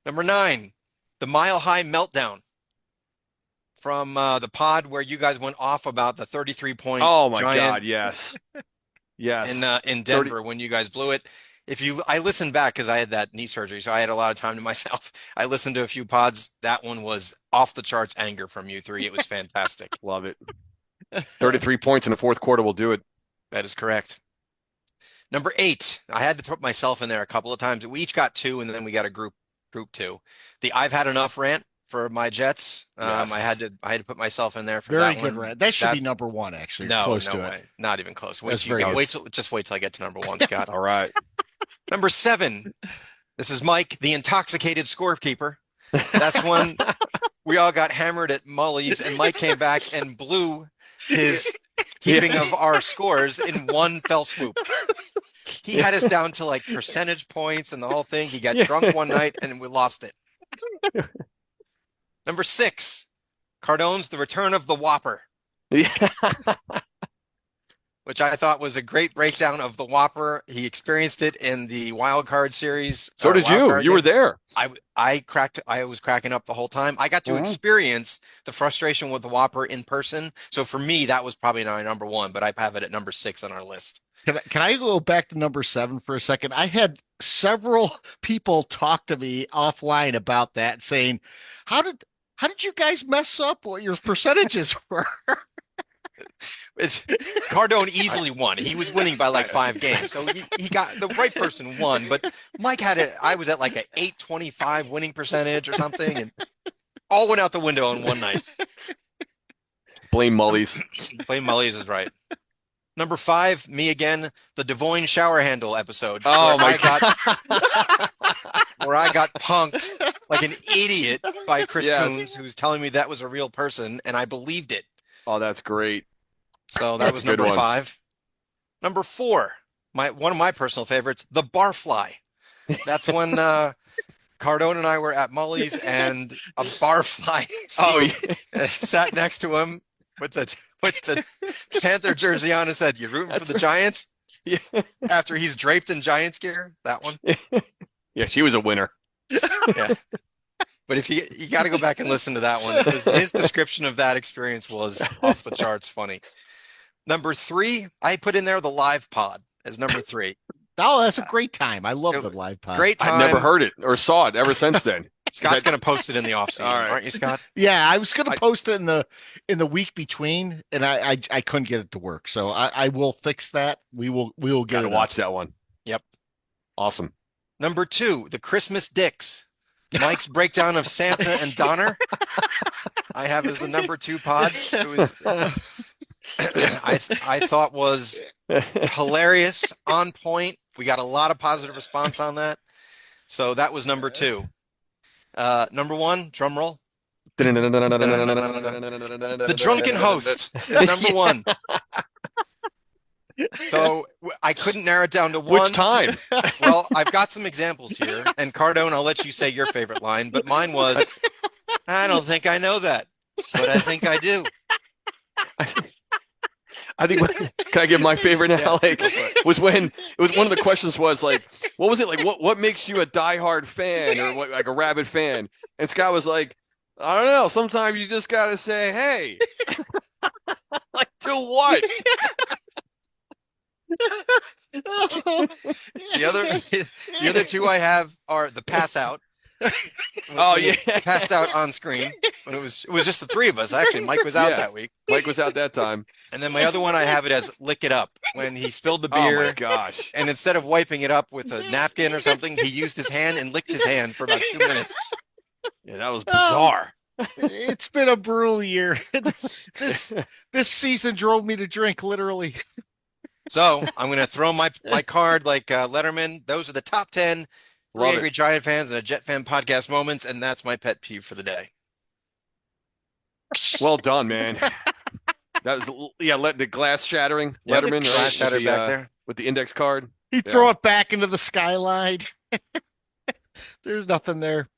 Number 9, the Mile High Meltdown from the pod where you guys went off about the 33-point Oh my Giant God, yes. Yes. in Denver when you guys blew it. I listened back because I had that knee surgery, so I had a lot of time to myself. I listened to a few pods. That one was off the charts anger from you three. It was fantastic. Love it. 33 points in the fourth quarter will do it. That is correct. Number 8, I had to throw myself in there a couple of times. We each got 2, and then we got a group 2. The I've had enough rant for my Jets. Yes. I had to put myself in there for Very that good one. rant. That should be number 1, actually. No, Close no to way. it. Not even close. That's very good. Just wait till I get to number 1, Scott. All right. Number 7. This is Mike, the intoxicated scorekeeper. That's when we all got hammered at Mully's, and Mike came back and blew his keeping of our scores in one fell swoop. He had us down to like percentage points and the whole thing. He got drunk one night and we lost it. Number 6, Cardone's The Return of the Whopper, Yeah. which I thought was a great breakdown of the Whopper. He experienced it in the Wild Card series. So did you. You were there. I was cracking up the whole time. I got to experience the frustration with the Whopper in person. So for me, that was probably my number 1, but I have it at number 6 on our list. Can I go back to number 7 for a second? I had several people talk to me offline about that, saying, how did you guys mess up what your percentages were? Cardone easily won. He was winning by like 5 games. So he got the right person won, but Mike had it. I was at like an 825 winning percentage or something, and all went out the window in one night. Blame Mully's. Blame Mully's is right. Number 5, me again, the Devoyne shower handle episode. Oh my God. Where I got punked like an idiot by Chris Coons, who was telling me that was a real person, and I believed it. Oh, that's great. So that was number 5. Number 4, one of my personal favorites, the barfly. That's when Cardone and I were at Mully's, and a barfly sat next to him with the Panther jersey on and said, "You rooting for the Giants?" Yeah. After he's draped in Giants gear, that one. Yeah, she was a winner. Yeah. But if you got to go back and listen to that one. His description of that experience was off the charts funny. Number 3, I put in there the live pod as number 3. Oh, that's a great time. I love the live pod. Great time. I've never heard it or saw it ever since then. Scott's going to post it in the offseason, All right. aren't you, Scott? Yeah, I was going to post it in the week between, and I couldn't get it to work. So I will fix that. We will get Gotta it watch up. that one. Yep. Awesome. Number 2, the Christmas Dicks. Mike's breakdown of Santa and Donner. I have as the number 2 pod. It was I thought was hilarious, on point. We got a lot of positive response on that. So that was number 2. Number 1, drum roll. The drunken host is number 1. So I couldn't narrow it down to 1. Which time? Well, I've got some examples here, and Cardone, I'll let you say your favorite line, but mine was, I don't think I know that, but I think I do. I think can I give my favorite now? Yeah, Like go for it. was when it was one of the questions was like, what was it like? What makes you a diehard fan or what like a rabid fan? And Scott was like, I don't know. Sometimes you just gotta say, hey, like to what? The other two I have are the pass out. Oh When he yeah, passed out on screen when it was just the three of us. Actually, Mike was out Yeah. that week. Mike was out that time. And then my other one I have it as lick it up when he spilled the Oh beer. my gosh. And instead of wiping it up with a napkin or something, he used his hand and licked his hand for about 2 minutes. Yeah, that was bizarre. It's been a brutal year. This season drove me to drink, literally. So I'm going to throw my card like Letterman. Those are the top 10 Love Angry it. Giant fans and a Jet fan podcast moments, and that's my pet peeve for the day. Well done, man. That was let the glass shattering Yep, Letterman, glass right? shattered back there. With the index card. He throw it back into the skyline. There's nothing there.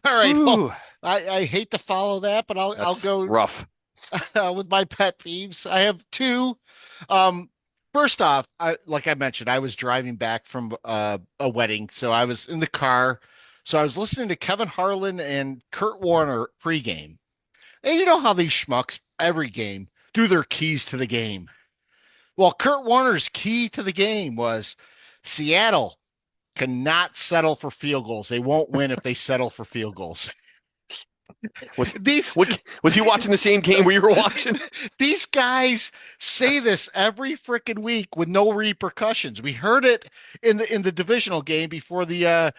All right. Well, Ooh, I hate to follow that, but I'll that's go rough. with my pet peeves. I have two. First off, like I mentioned, I was driving back from a wedding, so I was in the car. So I was listening to Kevin Harlan and Kurt Warner pregame. And you know how these schmucks every game do their keys to the game. Well, Kurt Warner's key to the game was Seattle cannot settle for field goals. They won't win if they settle for field goals. Was These he watching the same game where you were watching? these guys say this every freaking week with no repercussions. We heard it in the divisional game before the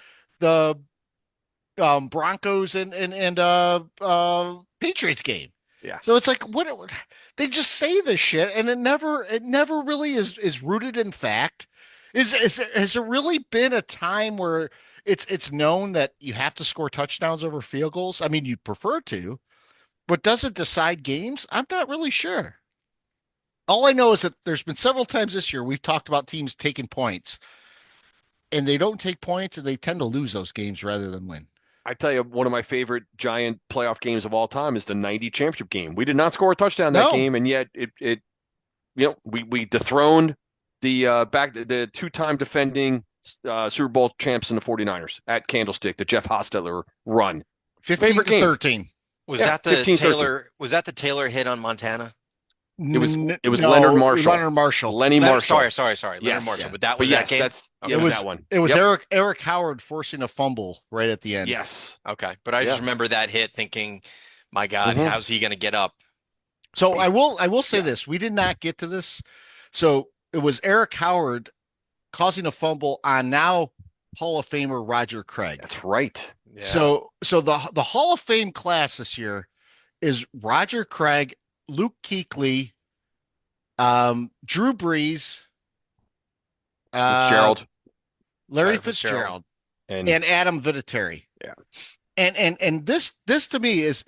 Broncos and Patriots game. Yeah. So it's like what they just say this shit, and it never really is rooted in fact. Has there really been a time where it's known that you have to score touchdowns over field goals? I mean, you prefer to, but does it decide games? I'm not really sure. All I know is that there's been several times this year we've talked about teams taking points, and they don't take points, and they tend to lose those games rather than win. I tell you, one of my favorite Giant playoff games of all time is the '90 championship game. We did not score a touchdown that game, and yet we dethroned the two-time defending Super Bowl champs in the 49ers at Candlestick, the Jeff Hostetler run. 15 Favorite to game. 13. Was Yeah, that the 15-13. Taylor? Was that the Taylor hit on Montana? It was No, Leonard Marshall. Leonard Marshall. Lenny Marshall. Sorry. Leonard Yes. Marshall. Yeah. But that was that game. It was that one. It was Yep. Eric Howard forcing a fumble right at the end. Yes. Okay, but I just remember that hit, thinking, "My God, Mhm. how's he going to get up?" So I will say this: we did not get to this. So it was Eric Howard causing a fumble on now Hall of Famer Roger Craig. That's right. Yeah. So the Hall of Fame class this year is Roger Craig, Luke Kuechly, Drew Brees, Fitzgerald Larry Fitzgerald, and and Adam Vinatieri. Yeah. And this to me is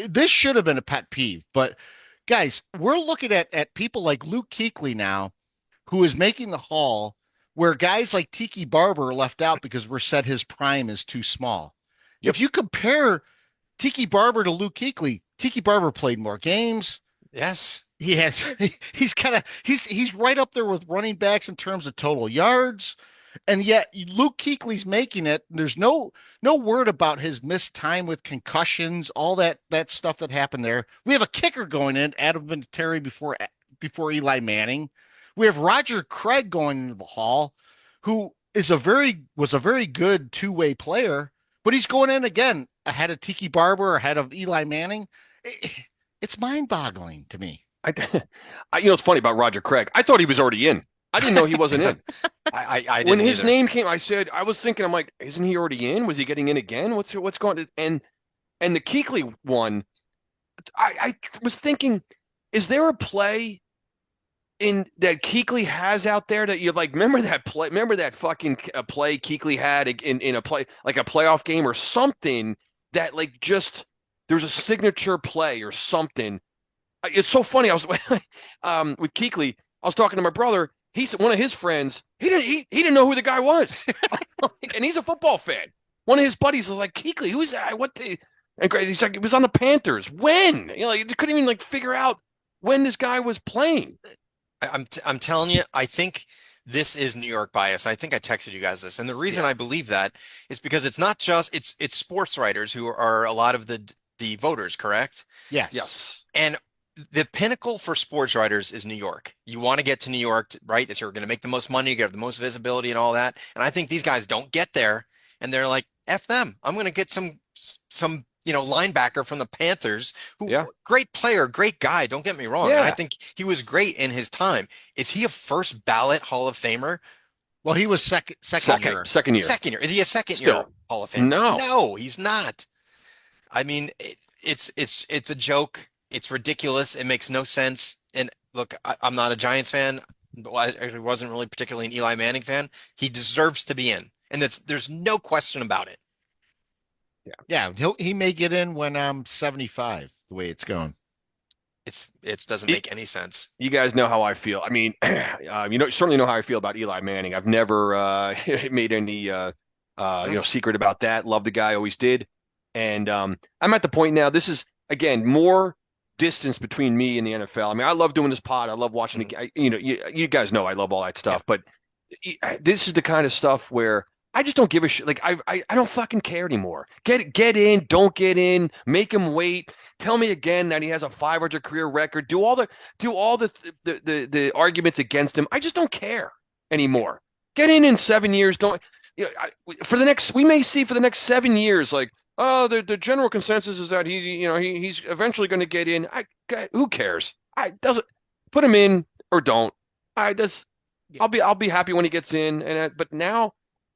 this should have been a pet peeve, but guys, we're looking at people like Luke Kuechly now, who is making the Hall, where guys like Tiki Barber are left out because we're said his prime is too small. Yep. If you compare Tiki Barber to Luke Kuechly, Tiki Barber played more games. Yes. He's right up there with running backs in terms of total yards. And yet Luke Kuechly's making it. There's no word about his missed time with concussions, all that stuff that happened there. We have a kicker going in, Adam Vinatieri before Eli Manning. We have Roger Craig going into the Hall, who was a very good two-way player, but he's going in again ahead of Tiki Barber, ahead of Eli Manning. It's mind-boggling to me. It's funny about Roger Craig. I thought he was already in. I didn't know he wasn't in. I didn't When his either. name came, I was thinking, I'm like, isn't he already in? Was he getting in again? What's going on? And the Kuechly one, I was thinking, is there a play in that Kuechly has out there that you're like, remember that play? Remember that fucking play Kuechly had in a play, like a playoff game or something that like just there's a signature play or something. It's so funny. I was with Kuechly. I was talking to my brother. He's one of his friends. He didn't know who the guy was, and he's a football fan. One of his buddies was like, Kuechly, who's that? And he's like, he was on the Panthers. When? You couldn't even like figure out when this guy was playing. I'm telling you, I think this is New York bias. I think I texted you guys this, and the reason I believe that is because it's not just it's sports writers who are a lot of the voters, correct? Yes. Yes. And the pinnacle for sports writers is New York. You want to get to New York, right? That you're going to make the most money, get the most visibility, and all that. And I think these guys don't get there, and they're like, "F them. I'm going to get some linebacker from the Panthers who Yeah. great player, great guy. Don't get me wrong. Yeah. And I think he was great in his time. Is he a first ballot Hall of Famer? Well, he was second year. Second year. Second year. Is he a second year Still. Hall of Famer? No. No, he's not. I mean, it's a joke. It's ridiculous. It makes no sense. And look, I'm not a Giants fan. I wasn't really particularly an Eli Manning fan. He deserves to be in, and there's no question about it. Yeah, he may get in when I'm 75, the way it's going. It doesn't make any sense. You guys know how I feel. I mean, certainly know how I feel about Eli Manning. I've never made any secret about that. Love the guy, always did. And I'm at the point now. This is again more distance between me and the NFL. I mean, I love doing this pod. I love watching the. You guys know I love all that stuff. But this is the kind of stuff where I just don't give a shit. Like I don't fucking care anymore. Get in, don't get in, make him wait. Tell me again that he has a 500 career record. Do all the arguments against him. I just don't care anymore. Get in 7 years. Don't we may see for the next 7 years like the general consensus is that he's eventually going to get in. Who cares? Doesn't put him in or don't. I'll be happy when he gets in. But now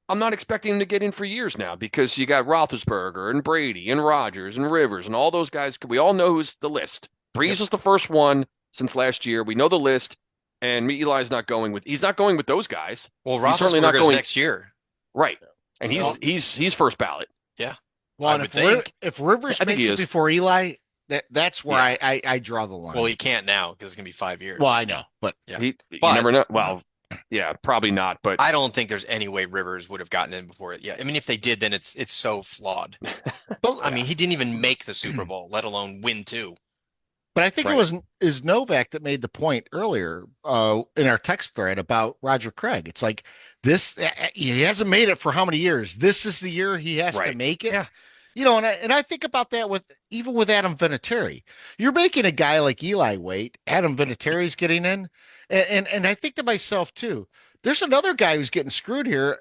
I'm not expecting him to get in for years now because you got Roethlisberger and Brady and Rodgers and Rivers and all those guys. We all know who's the list. Breeze was the first one since last year. We know the list, and Eli's not going with. He's not going with those guys. Well, he's certainly not Roethlisberger's going next year, right? And he's first ballot. Yeah. Well, if Rivers makes it before Eli, that's where I draw the line. Well, he can't now because it's gonna be 5 years. Well, I know, but you never know. Well. Yeah, probably not. But I don't think there's any way Rivers would have gotten in before it. Yeah, I mean, if they did, then it's so flawed. But I mean, he didn't even make the Super Bowl, let alone win two. But I think it was Novak that made the point earlier in our text thread about Roger Craig. It's like this, he hasn't made it for how many years? This is the year he has to make it. Yeah. And I think about that even with Adam Vinatieri. You're making a guy like Eli wait. Adam Vinatieri's getting in. And I think to myself too, there's another guy who's getting screwed here.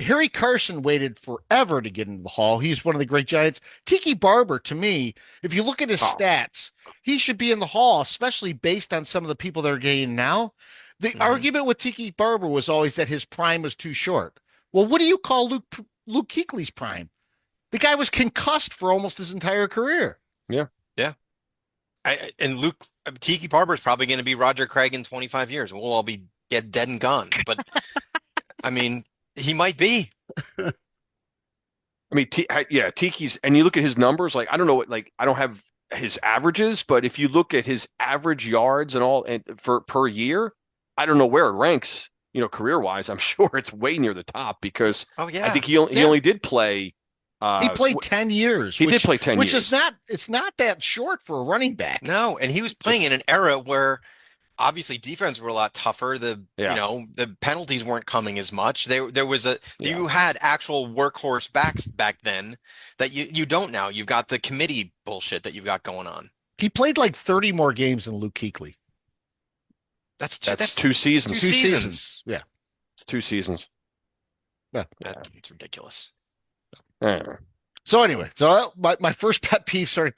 Harry Carson waited forever to get into the Hall. He's one of the great Giants. Tiki Barber, to me, if you look at his stats, he should be in the Hall, especially based on some of the people that are getting now. The argument with Tiki Barber was always that his prime was too short. Well, what do you call Luke Kuechly's prime? The guy was concussed for almost his entire career. Yeah. Yeah. Tiki Barber is probably going to be Roger Craig in 25 years. We'll all be dead and gone. But I mean, he might be. I mean, Tiki's, and you look at his numbers. Like I don't know what, like I don't have his averages, but if you look at his average yards and all, and for per year, I don't know where it ranks. Career wise, I'm sure it's way near the top because I think he only did play. He played 10 years. He did play 10 years. Which it's not that short for a running back. No, and he was playing in an era where obviously defense were a lot tougher. The penalties weren't coming as much. You had actual workhorse backs back then that you don't now. You've got the committee bullshit that you've got going on. He played like 30 more games than Luke Kuechly. That's 2 seasons. 2 seasons. Yeah. It's 2 seasons. Yeah. It's ridiculous. So anyway, my first pet peeve sort of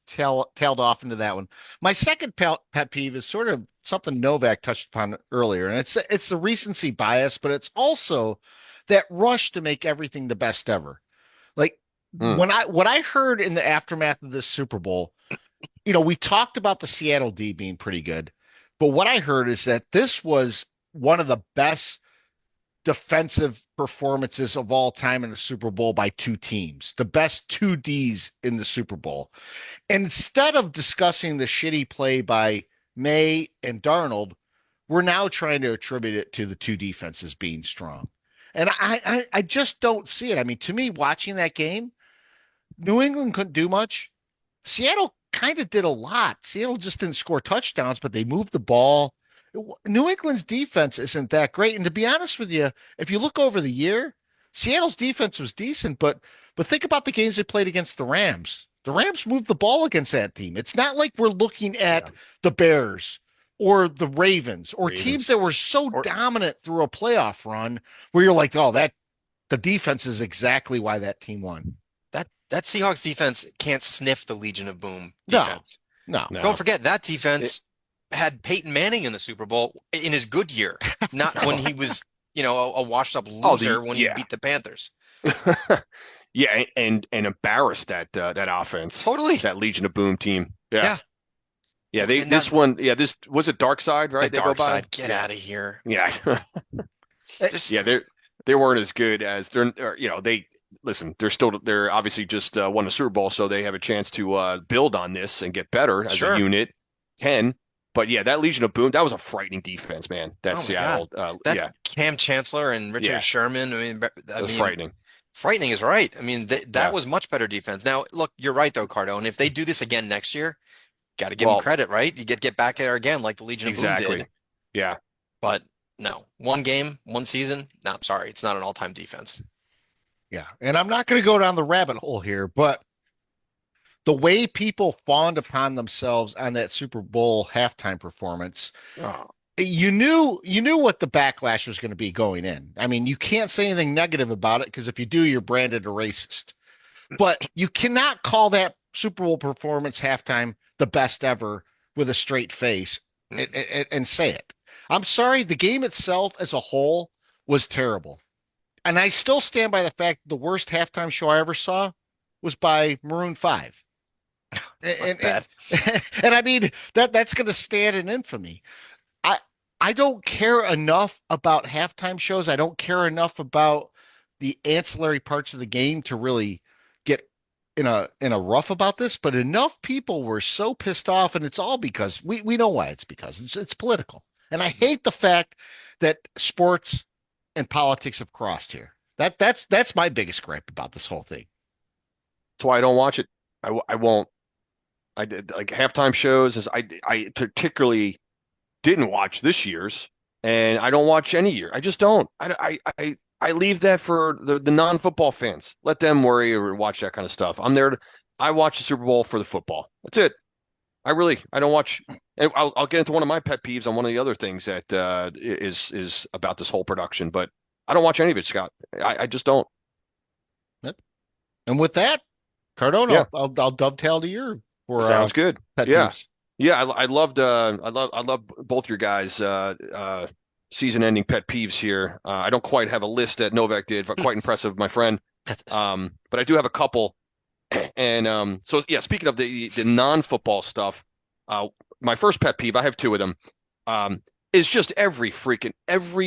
tailed off into that one. My second pet peeve is sort of something Novak touched upon earlier, and it's the recency bias, but it's also that rush to make everything the best ever. Like what I heard in the aftermath of this Super Bowl, we talked about the Seattle D being pretty good, but what I heard is that this was one of the best defensive performances of all time in a Super Bowl by two teams, the best 2 Ds in the Super Bowl. And instead of discussing the shitty play by May and Darnold, we're now trying to attribute it to the 2 defenses being strong. And I just don't see it. I mean, to me, watching that game, New England couldn't do much. Seattle kind of did a lot. Seattle just didn't score touchdowns, but they moved the ball. New England's defense isn't that great. And to be honest with you, if you look over the year, Seattle's defense was decent, but think about the games they played against the Rams. The Rams moved the ball against that team. It's not like we're looking at the Bears or the Ravens or teams that were so dominant through a playoff run where you're like, oh, that the defense is exactly why that team won. That Seahawks defense can't sniff the Legion of Boom defense. No. Don't forget that defense had Peyton Manning in the Super Bowl in his good year, not when he was, a washed up loser when he beat the Panthers. Yeah, and embarrassed that offense. Totally. That Legion of Boom team. Yeah. Yeah, this was it Dark Side, right? Dark Side, get out of here. Yeah. They weren't as good as they're obviously just won the Super Bowl, so they have a chance to build on this and get better as a unit. But yeah, that Legion of Boom, that was a frightening defense, man. That Seattle, Cam Chancellor and Richard Sherman. That was frightening. Frightening is right. I mean, that was much better defense. Now, look, you're right though, Cardone. If they do this again next year, got to give them credit, right? You get back there again, like the Legion of Boom did. Yeah, but no, one game, one season. No, I'm sorry, it's not an all-time defense. Yeah, and I'm not going to go down the rabbit hole here, but the way people fawned upon themselves on that Super Bowl halftime performance, you knew what the backlash was going to be going in. I mean, you can't say anything negative about it because if you do, you're branded a racist. But you cannot call that Super Bowl performance halftime the best ever with a straight face and say it. I'm sorry, the game itself as a whole was terrible. And I still stand by the fact the worst halftime show I ever saw was by Maroon 5. And I mean, that's going to stand in infamy. I don't care enough about halftime shows. I don't care enough about the ancillary parts of the game to really get in a rough about this, but enough people were so pissed off, and it's all because we know why it's because it's political. And I hate the fact that sports and politics have crossed here. That's my biggest gripe about this whole thing. That's why I don't watch it. I won't. I did like halftime shows as I particularly didn't watch this year's, and I don't watch any year. I just don't. I leave that for the non-football fans. Let them worry or watch that kind of stuff. I'm there. I watch the Super Bowl for the football. That's it. I don't watch. And I'll get into one of my pet peeves on one of the other things that is about this whole production, but I don't watch any of it, Scott. I just don't. Yep. And with that, Cardone, I'll dovetail to your. Sounds good. Pet peeves. Yeah. I loved both your guys' season-ending pet peeves here. I don't quite have a list that Novak did. Quite impressive, my friend. But I do have a couple. And so yeah, speaking of the non-football stuff, my first pet peeve, I have two of them, is just every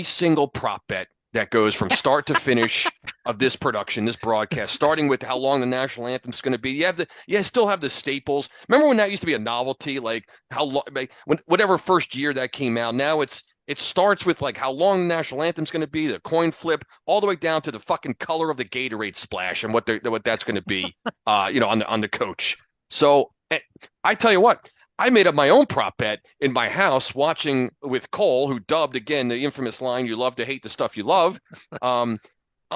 single prop bet that goes from start to finish of this production, this broadcast, starting with how long the national anthem is going to be. You still have the staples. Remember when that used to be a novelty, like how long, whatever first year that came out. Now it starts with like how long the national anthem is going to be, the coin flip, all the way down to the fucking color of the Gatorade splash and what that's going to be, on the coach. So I tell you what. I made up my own prop bet in my house watching with Cole, who dubbed, again, the infamous line, "You love to hate the stuff you love." I'm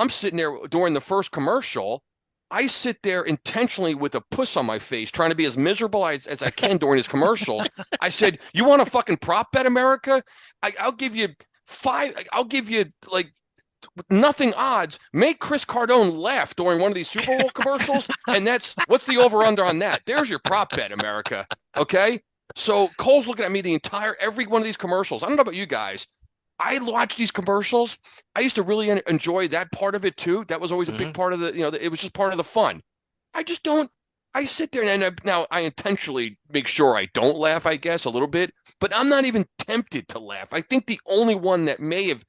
sitting there during the first commercial. I sit there intentionally with a puss on my face, trying to be as miserable as I can during his commercials. I said, "You want a fucking prop bet, America? I'll give you like nothing odds. Make Chris Cardone laugh during one of these Super Bowl commercials, and what's the over/under on that? There's your prop bet, America." Okay, so Cole's looking at me every one of these commercials. I don't know about you guys. I watch these commercials. I used to really enjoy that part of it too. That was always a big part of it was just part of the fun. I just don't. I sit there and now I intentionally make sure I don't laugh, I guess, a little bit, but I'm not even tempted to laugh. I think the only one that may have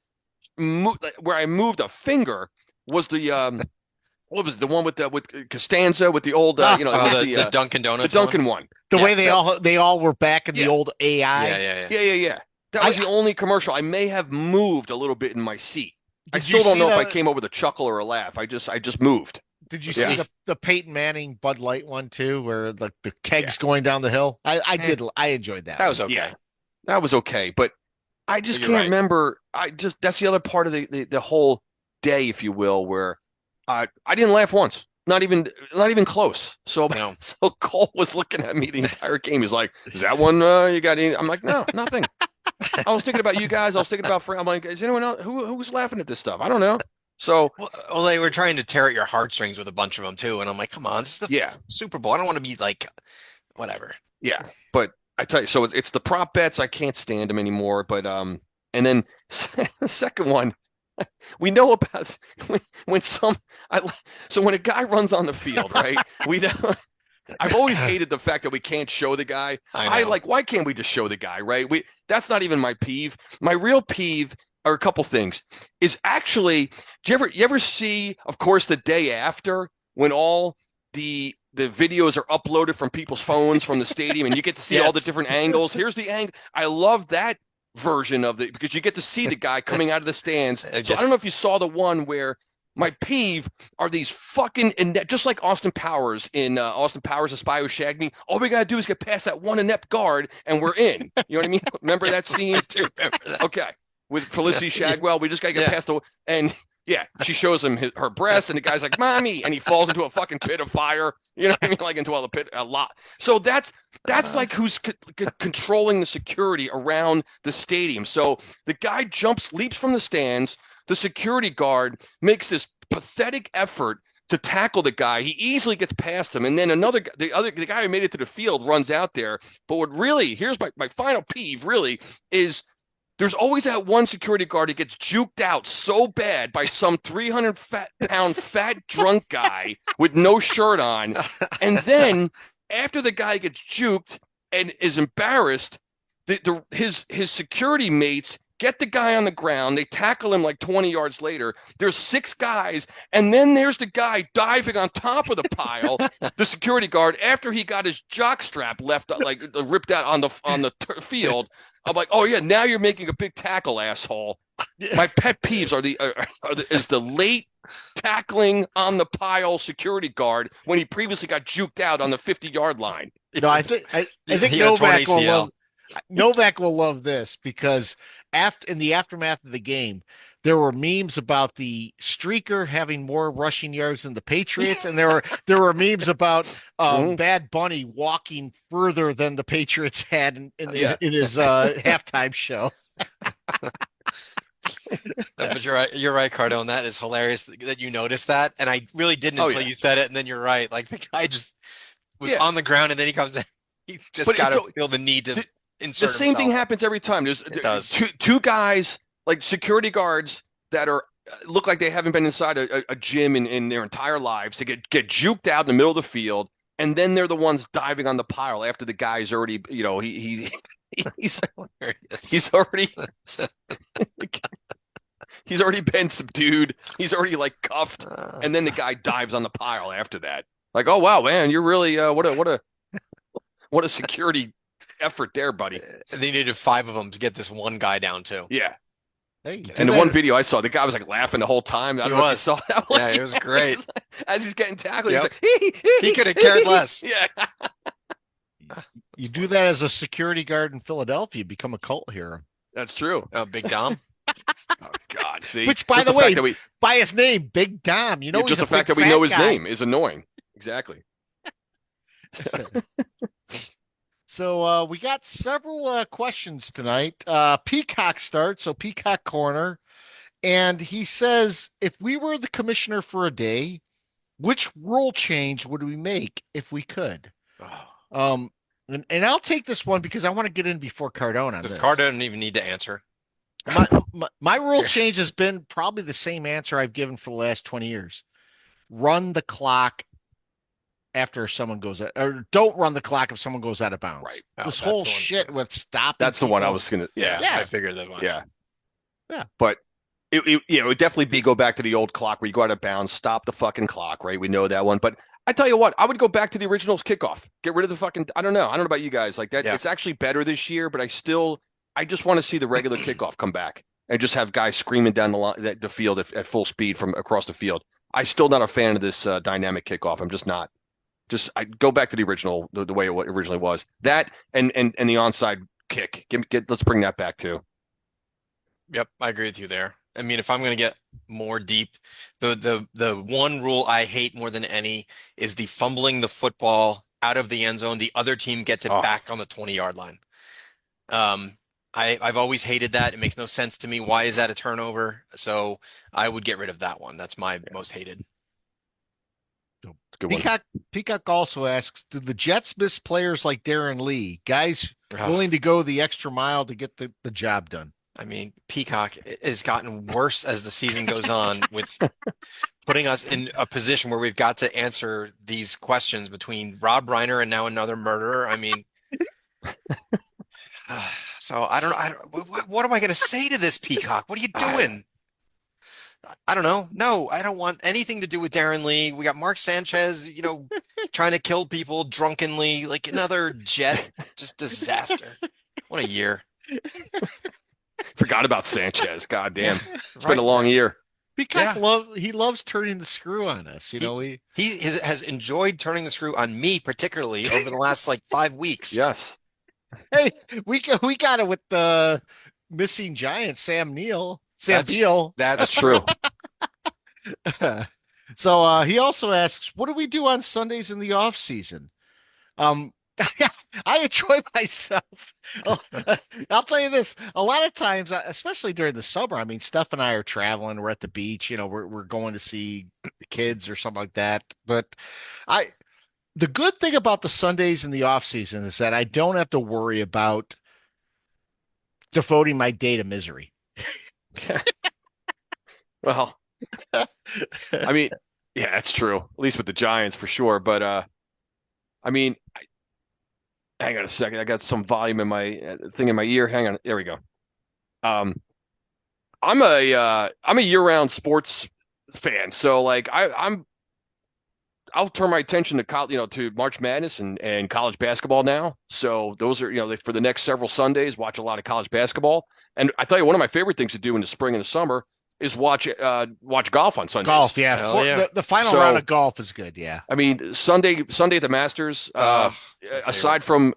where I moved a finger was the what was it, the one with Costanza with the old the Dunkin' Donuts, the Dunkin' one. The way they all were back in the old AI. Yeah. That was the only commercial. I may have moved a little bit in my seat. I still don't know if I came over with a chuckle or a laugh. I just moved. Did you Yeah. see the Peyton Manning Bud Light one too, where the kegs going down the hill? I enjoyed that. That was one. okay. Yeah, that was okay, but I just You're can't right. remember. That's the other part of the whole day, if you will, where I didn't laugh once, not even close. So No. so Cole was looking at me the entire game. He's like, "Is that one you got any?" I'm like, "No, nothing." I was thinking about you guys. I was thinking about Frank. I'm like, "Is anyone else who's laughing at this stuff?" I don't know. So Well, they were trying to tear at your heartstrings with a bunch of them too, and I'm like, come on, this is the yeah, Super Bowl. I don't want to be like, whatever. yeah, but I tell you, so it's the prop bets. I can't stand them anymore. But and then the second one, we know about when some I so when a guy runs on the field, right? We I've always hated the fact that we can't show the guy. I know. Why can't we just show the guy, right? That's not even my peeve. My real peeve are a couple things. Is actually, do you ever see, of course, the day after when all the videos are uploaded from people's phones from the stadium and you get to see all the Yes. different angles. Here's the angle. I love that version of it because you get to see the guy coming out of the stands. So I don't know if you saw the one where my peeve are these fucking, and just like Austin Powers in Austin Powers, A Spy Who Shagged Me. All we gotta do is get past that one inept guard, and we're in. You know what I mean? Remember that scene? I do remember that. Okay, with Felicity Shagwell, we just gotta get past the and yeah, she shows him her breast, and the guy's like, "Mommy," and he falls into a fucking pit of fire. You know what I mean? Like into all the pit a lot. So that's like who's controlling the security around the stadium. So the guy leaps from the stands. The security guard makes this pathetic effort to tackle the guy. He easily gets past him, and then the guy who made it to the field runs out there. But what really, here's my final peeve really is there's always that one security guard that gets juked out so bad by some 300-pound fat drunk guy with no shirt on, and then after the guy gets juked and is embarrassed, his security mates get the guy on the ground. They tackle him like 20 yards later. There's 6 guys, and then there's the guy diving on top of the pile, the security guard, after he got his jockstrap ripped out on the field. I'm like, oh yeah, now you're making a big tackle, asshole. My pet peeves is the late tackling on the pile security guard when he previously got juked out on the 50-yard line. No, I think Novak will love this because in the aftermath of the game, there were memes about the streaker having more rushing yards than the Patriots, and there were memes about Bad Bunny walking further than the Patriots had in his halftime show. But you're right, Cardone. That is hilarious that you noticed that, and I really didn't until you said it. And then you're right, like the guy just was on the ground, and then he comes in. He's just got to feel the need to insert the same himself. thing happens every time. It does. Two guys, like security guards, that look like they haven't been inside a gym in their entire lives. They get juked out in the middle of the field, and then they're the ones diving on the pile after the guy's already, he's already he's already been subdued. He's already like cuffed, and then the guy dives on the pile after that. Like, oh wow, man, you're really what a security effort there, buddy. They needed 5 of them to get this one guy down too. Yeah. Hey, and the one video I saw, the guy was like laughing the whole time. I don't know if you saw that. Yeah, it was great. As he's getting tackled, Yep. he's like, He could have cared less. Yeah. You do that as a security guard in Philadelphia, become a cult hero. That's true. Big Dom. Oh God, see. Which, by Just the way, fact by his name, Big Dom. You know, just he's the a fact big that we know his fat guy. name is annoying. Exactly. So we got several questions tonight. Peacock starts, so Peacock Corner. And he says, if we were the commissioner for a day, which rule change would we make if we could? And I'll take this one because I want to get in before Cardone on this. Cardone doesn't even need to answer. My rule change has been probably the same answer I've given for the last 20 years. Run the clock after someone goes out, or don't run the clock if someone goes out of bounds. Right. This whole shit with stopping. That's the one I was gonna. Yeah. I figured that much. Yeah. Yeah. But it would definitely go back to the old clock where you go out of bounds, stop the fucking clock, right? We know that one. But I tell you what, I would go back to the original kickoff. Get rid of the fucking. I don't know about you guys. Like that. Yeah. It's actually better this year, but I just want to see the regular kickoff come back and just have guys screaming down the field at full speed from across the field. I'm still not a fan of this dynamic kickoff. I'm just not. I go back to the original, the way it originally was. That and the onside kick. Let's bring that back too. Yep, I agree with you there. I mean, if I'm going to get more deep, the one rule I hate more than any is the fumbling the football out of the end zone. The other team gets it Oh. back on the 20-yard line. I've always hated that. It makes no sense to me. Why is that a turnover? So I would get rid of that one. That's my most hated. Good one. Peacock also asks, do the Jets miss players like Darren Lee, guys Ugh. willing to go the extra mile to get the job done? I mean, Peacock has gotten worse as the season goes on with putting us in a position where we've got to answer these questions between Rob Reiner and now another murderer. I mean, so I don't know. What am I going to say to this, Peacock? What are you doing? I don't know. No, I don't want anything to do with Darren Lee. We got Mark Sanchez, trying to kill people drunkenly, like another Jet, just disaster. What a year. Forgot about Sanchez. God damn. It's Right. been a long year. Peacock Yeah. he loves turning the screw on us. He has enjoyed turning the screw on me, particularly over the last like 5 weeks. Yes. Hey, we got it with the missing giant, Sam Beal. That's True. So he also asks, what do we do on Sundays in the off season? I enjoy myself. I'll tell you this, a lot of times, especially during the summer, I mean, Steph and I are traveling, we're at the beach, we're going to see the kids or something like that. But the good thing about the Sundays in the off season is that I don't have to worry about devoting my day to misery. Well, I mean, yeah, that's true. At least with the Giants for sure. But I mean, hang on a second. I got some volume in my thing in my ear. Hang on. There we go. I'm a year-round sports fan, so like I'll turn my attention to to March Madness and college basketball now. So those are for the next several Sundays, watch a lot of college basketball. And I tell you, one of my favorite things to do in the spring and the summer is watch golf on Sundays. Golf, yeah. Hell yeah. The final round of golf is good, yeah. I mean, Sunday at the Masters. Aside from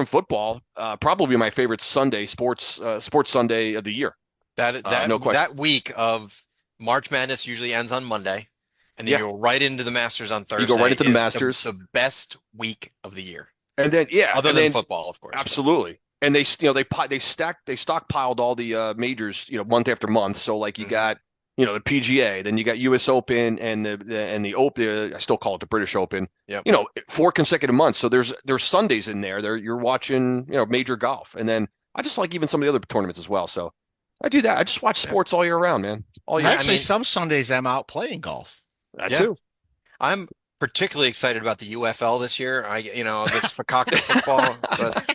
football, probably my favorite Sunday sports Sunday of the year. No question. That week of March Madness usually ends on Monday, and then Yeah. you go right into the Masters on Thursday. You go right into the is Masters. the best week of the year, And then other than football, of course. Absolutely. And they stockpiled all the majors, month after month. So like you got, the PGA, then you got US Open and the Open. I still call it the British Open. Yep. 4 consecutive months. So there's Sundays in there. You're watching, major golf, and then I just like even some of the other tournaments as well. So I do that. I just watch sports all year round, man. All year. Actually, some Sundays I'm out playing golf. That Yeah. too. I'm particularly excited about the UFL this year. This Fakakta football, but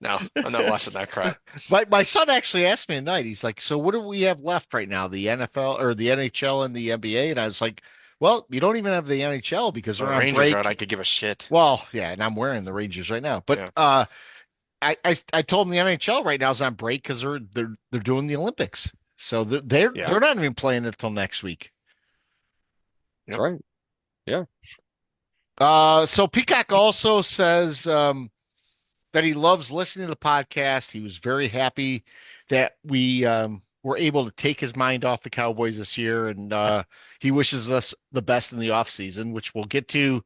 no, I'm not watching that crap. My son actually asked me tonight. He's like, "So what do we have left right now? The NFL or the NHL and the NBA?" And I was like, "Well, you don't even have the NHL because The they're on Rangers break." are out. I could give a shit. Well, yeah, and I'm wearing the Rangers right now. But Yeah. I told him the NHL right now is on break because they're doing the Olympics, so they're not even playing until next week. That's right. Yeah. So Peacock also says that he loves listening to the podcast. He was very happy that we were able to take his mind off the Cowboys this year, and he wishes us the best in the offseason, which we'll get to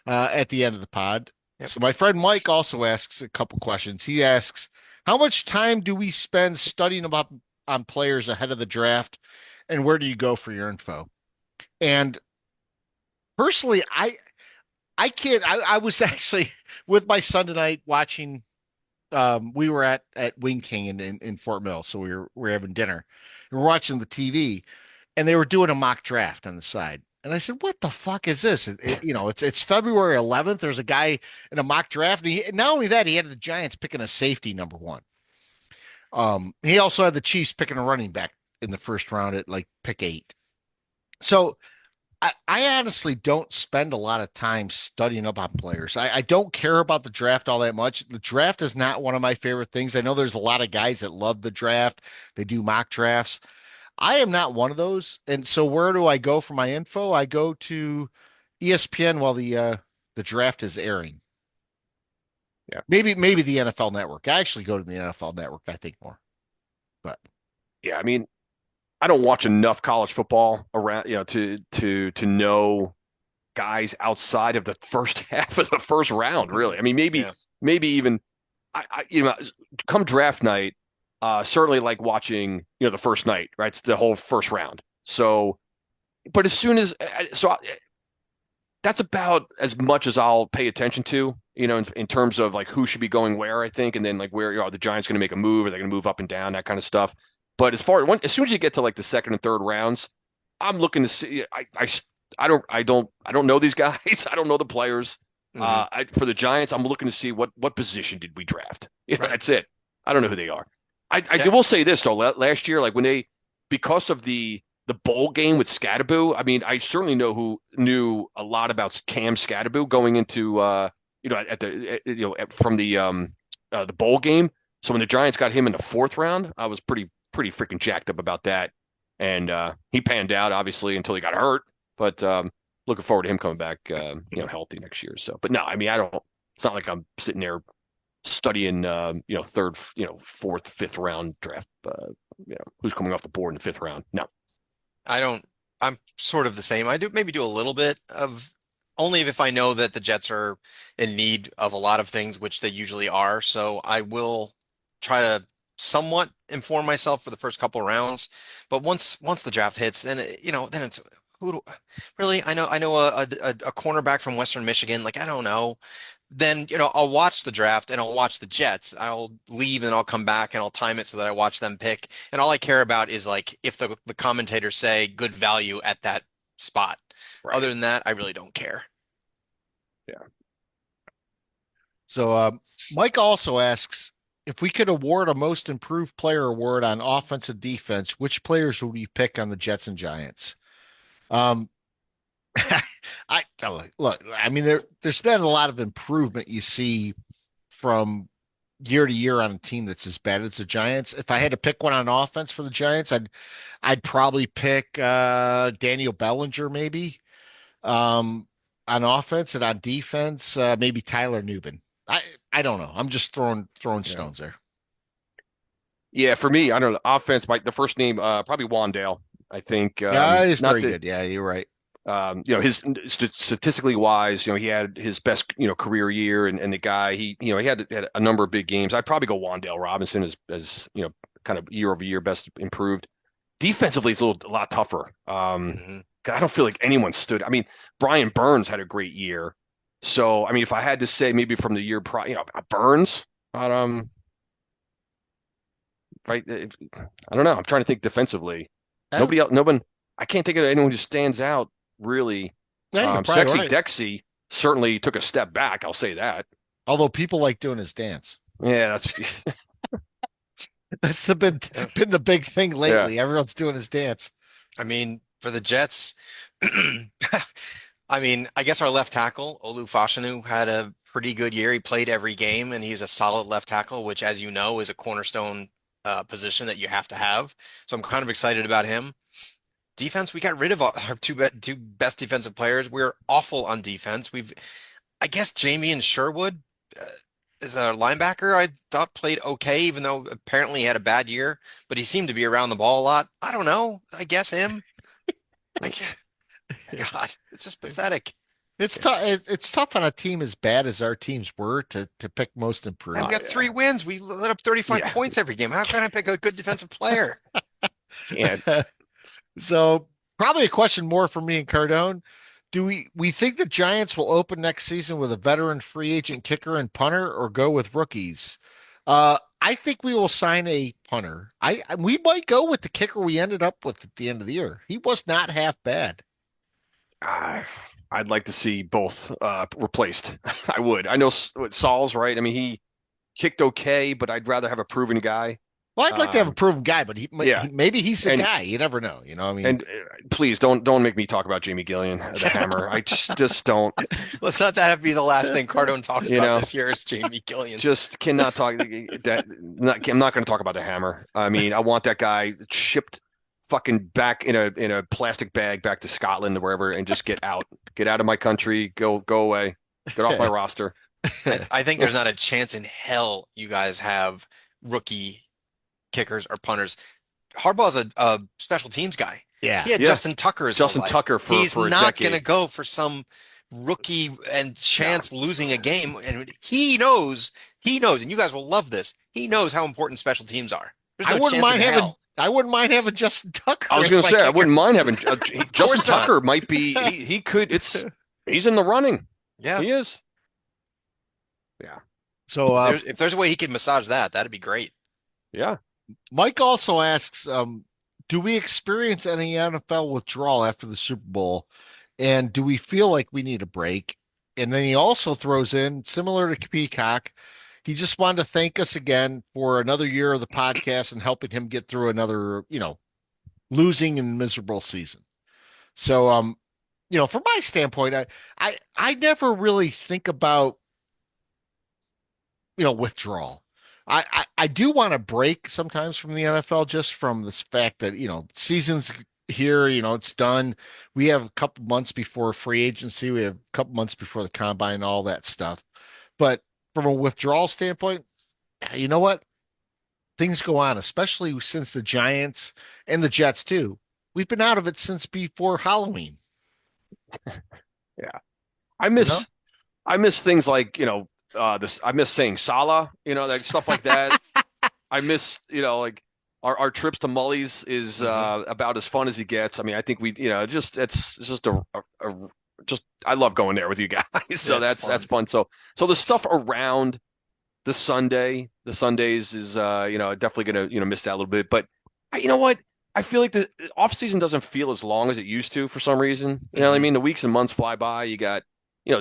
at the end of the pod. Yep. So my friend Mike also asks a couple questions. He asks, how much time do we spend studying on players ahead of the draft, and where do you go for your info? And personally, I can't. I was actually with my son tonight watching. We were at Wing King in Fort Mill, so we were having dinner. And we're watching the TV, and they were doing a mock draft on the side. And I said, "What the fuck is this?" It's February 11th. There's a guy in a mock draft. And not only that, he had the Giants picking a safety number one. He also had the Chiefs picking a running back in the first round at like pick 8. So I honestly don't spend a lot of time studying up on players. I don't care about the draft all that much. The draft is not one of my favorite things. I know there's a lot of guys that love the draft. They do mock drafts. I am not one of those. And so where do I go for my info? I go to ESPN while the draft is airing. Yeah. Maybe the NFL Network. I actually go to the NFL Network, I think more. But Yeah, I mean, I don't watch enough college football around, to know guys outside of the first half of the first round, really. I mean, Yeah. maybe even come draft night, certainly like watching, the first night, right? It's the whole first round. So, but as soon as that's about as much as I'll pay attention to, in terms of like who should be going where, I think, and then like where are the Giants going to make a move? Are they going to move up and down, that kind of stuff. But as soon as you get to like the second and third rounds, I'm looking to see. I don't know these guys. I don't know the players. Mhm. For the Giants, I'm looking to see what position did we draft. Right. That's it. I don't know who they are. I Yeah. will say this though. Last year, like because of the bowl game with Scadaboo, I mean, I certainly knew a lot about Cam Scadaboo going into at from the bowl game. So when the Giants got him in the fourth round, I was pretty freaking jacked up about that. And he panned out obviously until he got hurt. But looking forward to him coming back, healthy next year. So, but no, I mean, I don't. It's not like I'm sitting there studying, third, fourth, fifth round draft. Who's coming off the board in the fifth round? No. I don't, I'm sort of the same. I do maybe do a little bit of only if I know that the Jets are in need of a lot of things, which they usually are. So I will try to somewhat inform myself for the first couple rounds. But once the draft hits, then then it's who do, really I know a cornerback from Western Michigan. Like I don't know. Then I'll watch the draft and I'll watch the Jets. I'll leave and I'll come back and I'll time it so that I watch them pick. And all I care about is like if the commentators say good value at that spot. Right. Other than that, I really don't care. Yeah. so Mike also asks if we could award a most improved player award on offense and defense, which players would we pick on the Jets and Giants? Um, I look. I mean, there's not a lot of improvement you see from year to year on a team that's as bad as the Giants. If I had to pick one on offense for the Giants, I'd probably pick Daniel Bellinger maybe on offense, and on defense maybe Tyler Nubin. I don't know. I'm just throwing Yeah. stones there. Yeah, for me, I don't know. Offense, the first name, probably Wandale. I think Yeah, he's not very that good. Yeah, you're right. his statistically wise, he had his best career year, and the guy he had a number of big games. I'd probably go Wandale Robinson as kind of year over year best improved. Defensively, it's a lot tougher. Mhm. I don't feel like anyone stood. I mean, Brian Burns had a great year, so I mean, if I had to say maybe from the year prior, Burns, but right, I don't know. I'm trying to think defensively. Yeah, Nobody else, no one. I can't think of anyone who stands out really. yeah, you're probably Sexy right. Dexy certainly took a step back. I'll say that. Although people like doing his dance. Yeah, that's That's been the big thing yeah, lately. Everyone's doing his dance. I mean, for the Jets, I mean, I guess our left tackle, Olu Fashanu, had a pretty good year. He played every game, and he's a solid left tackle, which, as you know, is a cornerstone position that you have to have. So I'm kind of excited about him. Defense, we got rid of our two best defensive players. We're awful on defense. I guess, Jamie and Sherwood uh, is a linebacker. I thought played okay, even though apparently he had a bad year, but he seemed to be around the ball a lot. I don't know. I guess him. Like, God, it's just pathetic. It's tough. It's tough on a team as bad as our teams were to pick most And we improved. got 3 wins. We lit up 35 yeah. points every game. How can I pick a good defensive player? Can't. So probably a question more for me and Cardone. Do we think the Giants will open next season with a veteran free agent kicker and punter, or go with rookies? I think we will sign a punter. We might go with the kicker we ended up with at the end of the year. He was not half bad. Uh, I'd like to see both replaced. I would. I know Saul's right. I mean, he kicked okay, but I'd rather have a proven guy. Well, I'd like to have a proven guy, but Yeah, maybe he's a and guy. You never know. I mean, and please don't make me talk about Jamie Gillian, the Hammer. I just don't. Let's not that be the last thing Cardone talks You about know, this year is Jamie Gillian. just cannot talk that. I'm not going to talk about the Hammer. I mean, I want that guy shipped fucking back in a plastic bag back to Scotland or wherever and just get out of my country, go away, get off my roster. I think there's not a chance in hell you guys have rookie kickers or punters. Harbaugh's a special teams guy. Yeah. He had Yeah. Justin Tucker his Justin whole life. Tucker He's for a not decade. going to go for some rookie and chance losing a game. And he knows, and you guys will love this. He knows how important special teams are. There's no chance in hell. I wouldn't mind having Justin Tucker. I was going to say I wouldn't mind having Justin course not. Tucker might be he could he's in the running. Yeah. He is. Yeah. So if there's a way he could massage that, that'd be great. Yeah. Mike also asks, do we experience any NFL withdrawal after the Super Bowl? And do we feel like we need a break? And then he also throws in, similar to Peacock, he just wanted to thank us again for another year of the podcast and helping him get through another, losing and miserable season. So, from my standpoint, I never really think about, withdrawal. I do want to break sometimes from the NFL just from this fact that, season's here, it's done. We have a couple months before free agency. We have a couple months before the combine, all that stuff. But from a withdrawal standpoint, you know what? Things go on, especially since the Giants and the Jets too. We've been out of it since before Halloween. Yeah. I miss things like, I miss saying Salah, like stuff like that. I miss, like our trips to Mully's is about as fun as he gets. I mean, I think I love going there with you guys. So that's fun. So the stuff around the Sundays is definitely gonna miss that a little bit. But you know what? I feel like the off season doesn't feel as long as it used to for some reason. You know what I mean? The weeks and months fly by. You got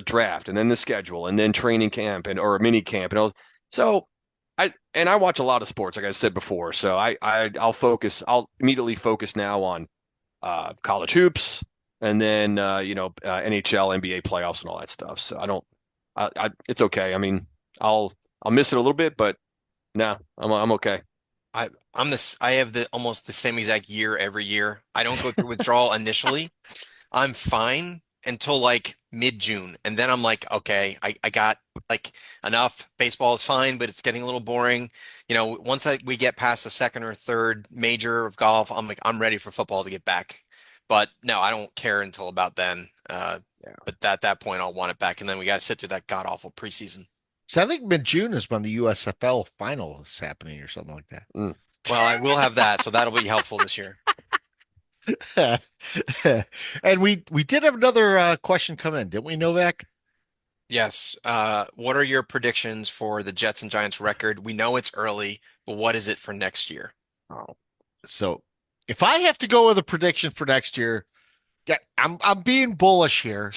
draft and then the schedule and then training camp or a mini camp and all. So I watch a lot of sports, like I said before. So I'll immediately focus now on college hoops and then NHL, NBA playoffs and all that stuff. So it's okay. I mean, I'll miss it a little bit, but no, I'm okay. I have almost the same exact year every year. I don't go through withdrawal initially. I'm fine until like mid-June. And then I'm like, okay, I got like enough. Baseball is fine, but it's getting a little boring. Once we get past the second or third major of golf, I'm like, I'm ready for football to get back. But no, I don't care until about then. But at that point, I'll want it back. And then we got to sit through that god-awful preseason. So I think mid-June is when the USFL final is happening or something like that. Mm. Well, I will have that, so that'll be helpful this year. And we did have another question come in, didn't we, Novak? Yes. What are your predictions for the Jets and Giants record? We know it's early, but what is it for next year? Oh. So if I have to go with a prediction for next year, I'm being bullish here.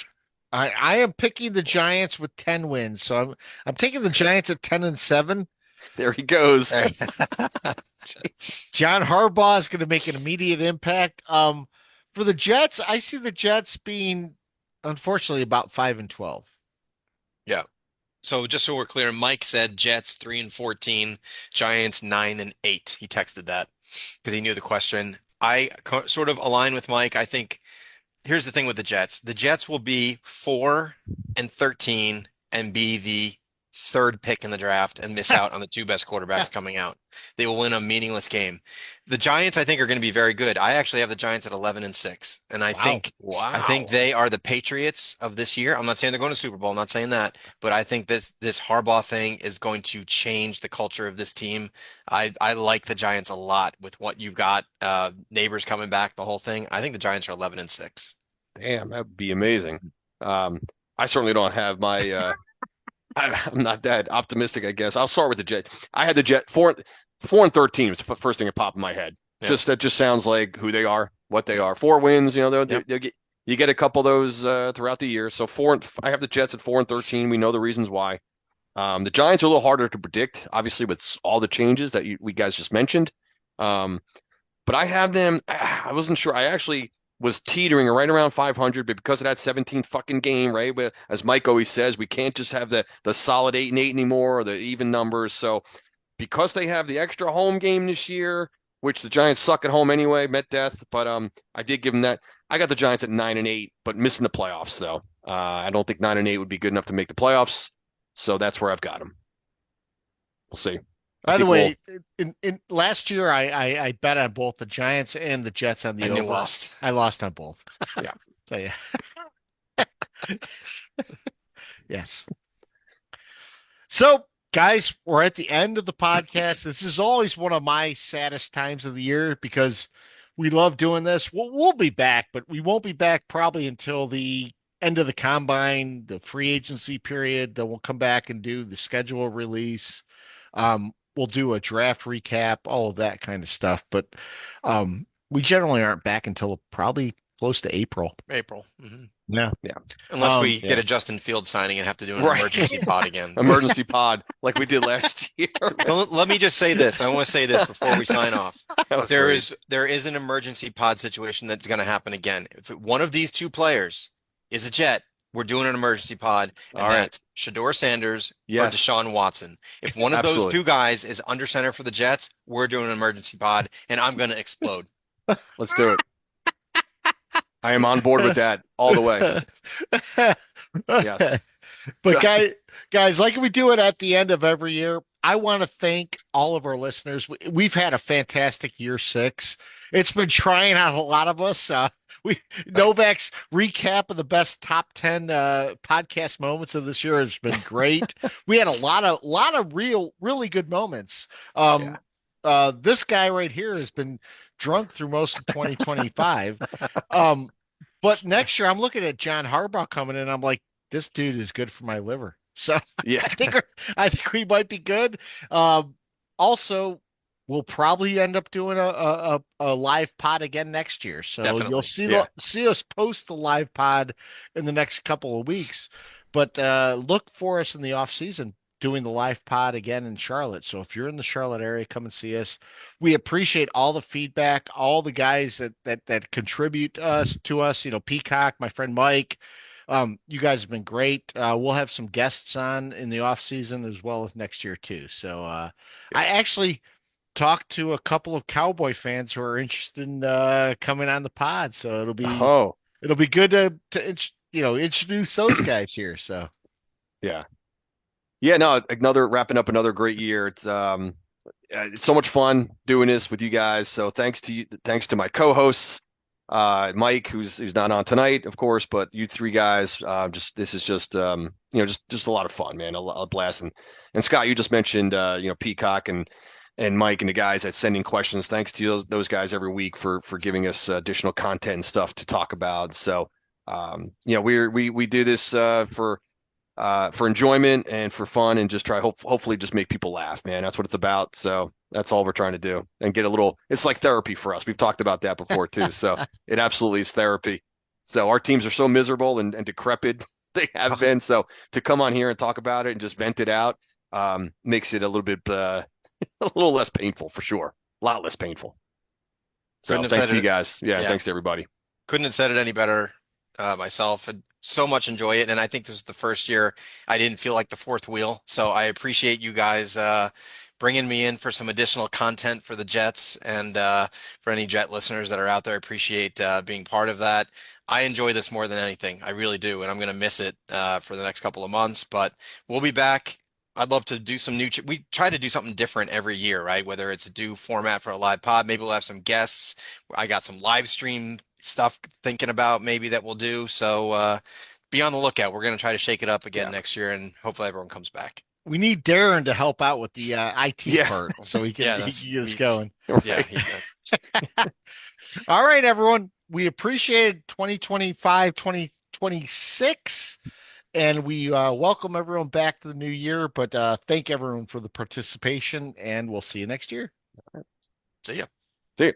I am picking the Giants with 10 wins. So I'm taking the Giants at 10-7. There he goes. John Harbaugh is going to make an immediate impact. For the Jets, I see the Jets being, unfortunately, about 5-12. Yeah. So just so we're clear, Mike said Jets 3-14, Giants 9-8. He texted that because he knew the question. I sort of align with Mike. I think here's the thing with the Jets. The Jets will be 4-13 and be the third pick in the draft and miss out on the two best quarterbacks coming out. They will win a meaningless game. The Giants, I think, are going to be very good. I actually have the Giants at 11-6, and I think they are the Patriots of this year. I'm not saying they're going to Super Bowl. I'm not saying that, but I think this Harbaugh thing is going to change the culture of this team. I like the Giants a lot with what you've got. Neighbors coming back, the whole thing. I think the Giants are 11-6. Damn, that would be amazing. I certainly don't have my. I'm not that optimistic, I guess. I'll start with the Jet. I had the Jet 4-13 was the first thing that popped in my head. Yeah. That just sounds like who they are, what they are. 4 wins, you get a couple of those throughout the year. So I have the Jets at 4-13. We know the reasons why. The Giants are a little harder to predict, obviously, with all the changes that we guys just mentioned. But I have them. I wasn't sure. I actually was teetering right around 500, but because of that 17th fucking game, right? Where, as Mike always says, we can't just have the solid 8-8 anymore or the even numbers. So because they have the extra home game this year, which the Giants suck at home anyway, met death. But I did give them that. I got the Giants at 9-8, but missing the playoffs though. I don't think 9-8 would be good enough to make the playoffs, so that's where I've got them. We'll see. By the way, in last year, I bet on both the Giants and the Jets on the And you over. lost. I lost on both. Yeah. So yeah. Yes. So, guys, we're at the end of the podcast. This is always one of my saddest times of the year because we love doing this. We'll be back, but we won't be back probably until the end of the combine, the free agency period. Then we'll come back and do the schedule release. We'll do a draft recap, all of that kind of stuff. But we generally aren't back until probably close to April. April. Mm-hmm. Yeah. Unless we get a Justin Fields signing and have to do an Right. emergency pod again. Emergency pod like we did last year. Let me just say this. I want to say this before we sign off. There great. is an emergency pod situation that's going to happen again. If one of these two players is a Jet, we're doing an emergency pod, and All right. that's Shador Sanders or Yes. Deshaun Watson. If one of those Absolutely. two guys is under center for the Jets, we're doing an emergency pod, and I'm going to explode. Let's do it. I am on board with that all the way. Yes. But guys, like we do it at the end of every year, I want to thank all of our listeners. We've had a fantastic year 6. It's been trying out a lot of us. Novak's recap of the best top 10 podcast moments of this year has been great. We had a lot of really good moments. This guy right here has been drunk through most of 2025. But next year I'm looking at John Harbaugh coming in. I'm like, this dude is good for my liver. So Yeah. I think we might be good. Also, we'll probably end up doing a live pod again next year. So Definitely. you'll see us post the live pod in the next couple of weeks. But look for us in the off season doing the live pod again in Charlotte. So if you're in the Charlotte area, come and see us. We appreciate all the feedback, all the guys that contribute to us. Peacock, my friend Mike. You guys have been great. We'll have some guests on in the off season as well as next year too. So I actually talked to a couple of Cowboy fans who are interested in coming on the pod. So it'll be good to introduce those guys here. So Yeah, no, wrapping up another great year. It's so much fun doing this with you guys. So thanks to you, thanks to my co-hosts, Mike, who's not on tonight, of course, but you three guys. This is just a lot of fun, man. A blast. And Scott, you just mentioned Peacock and Mike and the guys that sending questions. Thanks to those guys every week for giving us additional content and stuff to talk about. So we do this for enjoyment and for fun, and just try hopefully just make people laugh, man. That's what it's about. So that's all we're trying to do, and get it's like therapy for us. We've talked about that before too. So it absolutely is therapy. So our teams are so miserable and decrepit they have been. So to come on here and talk about it and just vent it out makes it a little bit a little less painful, for sure. A lot less painful. So thanks to you guys. Yeah, thanks to everybody. Couldn't have said it any better myself. So much enjoy it, and I think this is the first year I didn't feel like the fourth wheel. So I appreciate you guys bringing me in for some additional content for the Jets, and for any Jet listeners that are out there, I appreciate being part of that. I enjoy this more than anything. I really do, and I'm going to miss it for the next couple of months, but we'll be back. I'd love to do some we try to do something different every year, right? Whether it's a do format for a live pod, maybe we'll have some guests. I got some live stream stuff thinking about maybe that we'll do. So be on the lookout. We're going to try to shake it up again next year, and hopefully everyone comes back. We need Darren to help out with the IT part so he can get us going. Yeah. All right, everyone. We appreciate 2025, 2026. And we welcome everyone back to the new year, but thank everyone for the participation, and we'll see you next year. See ya. See ya.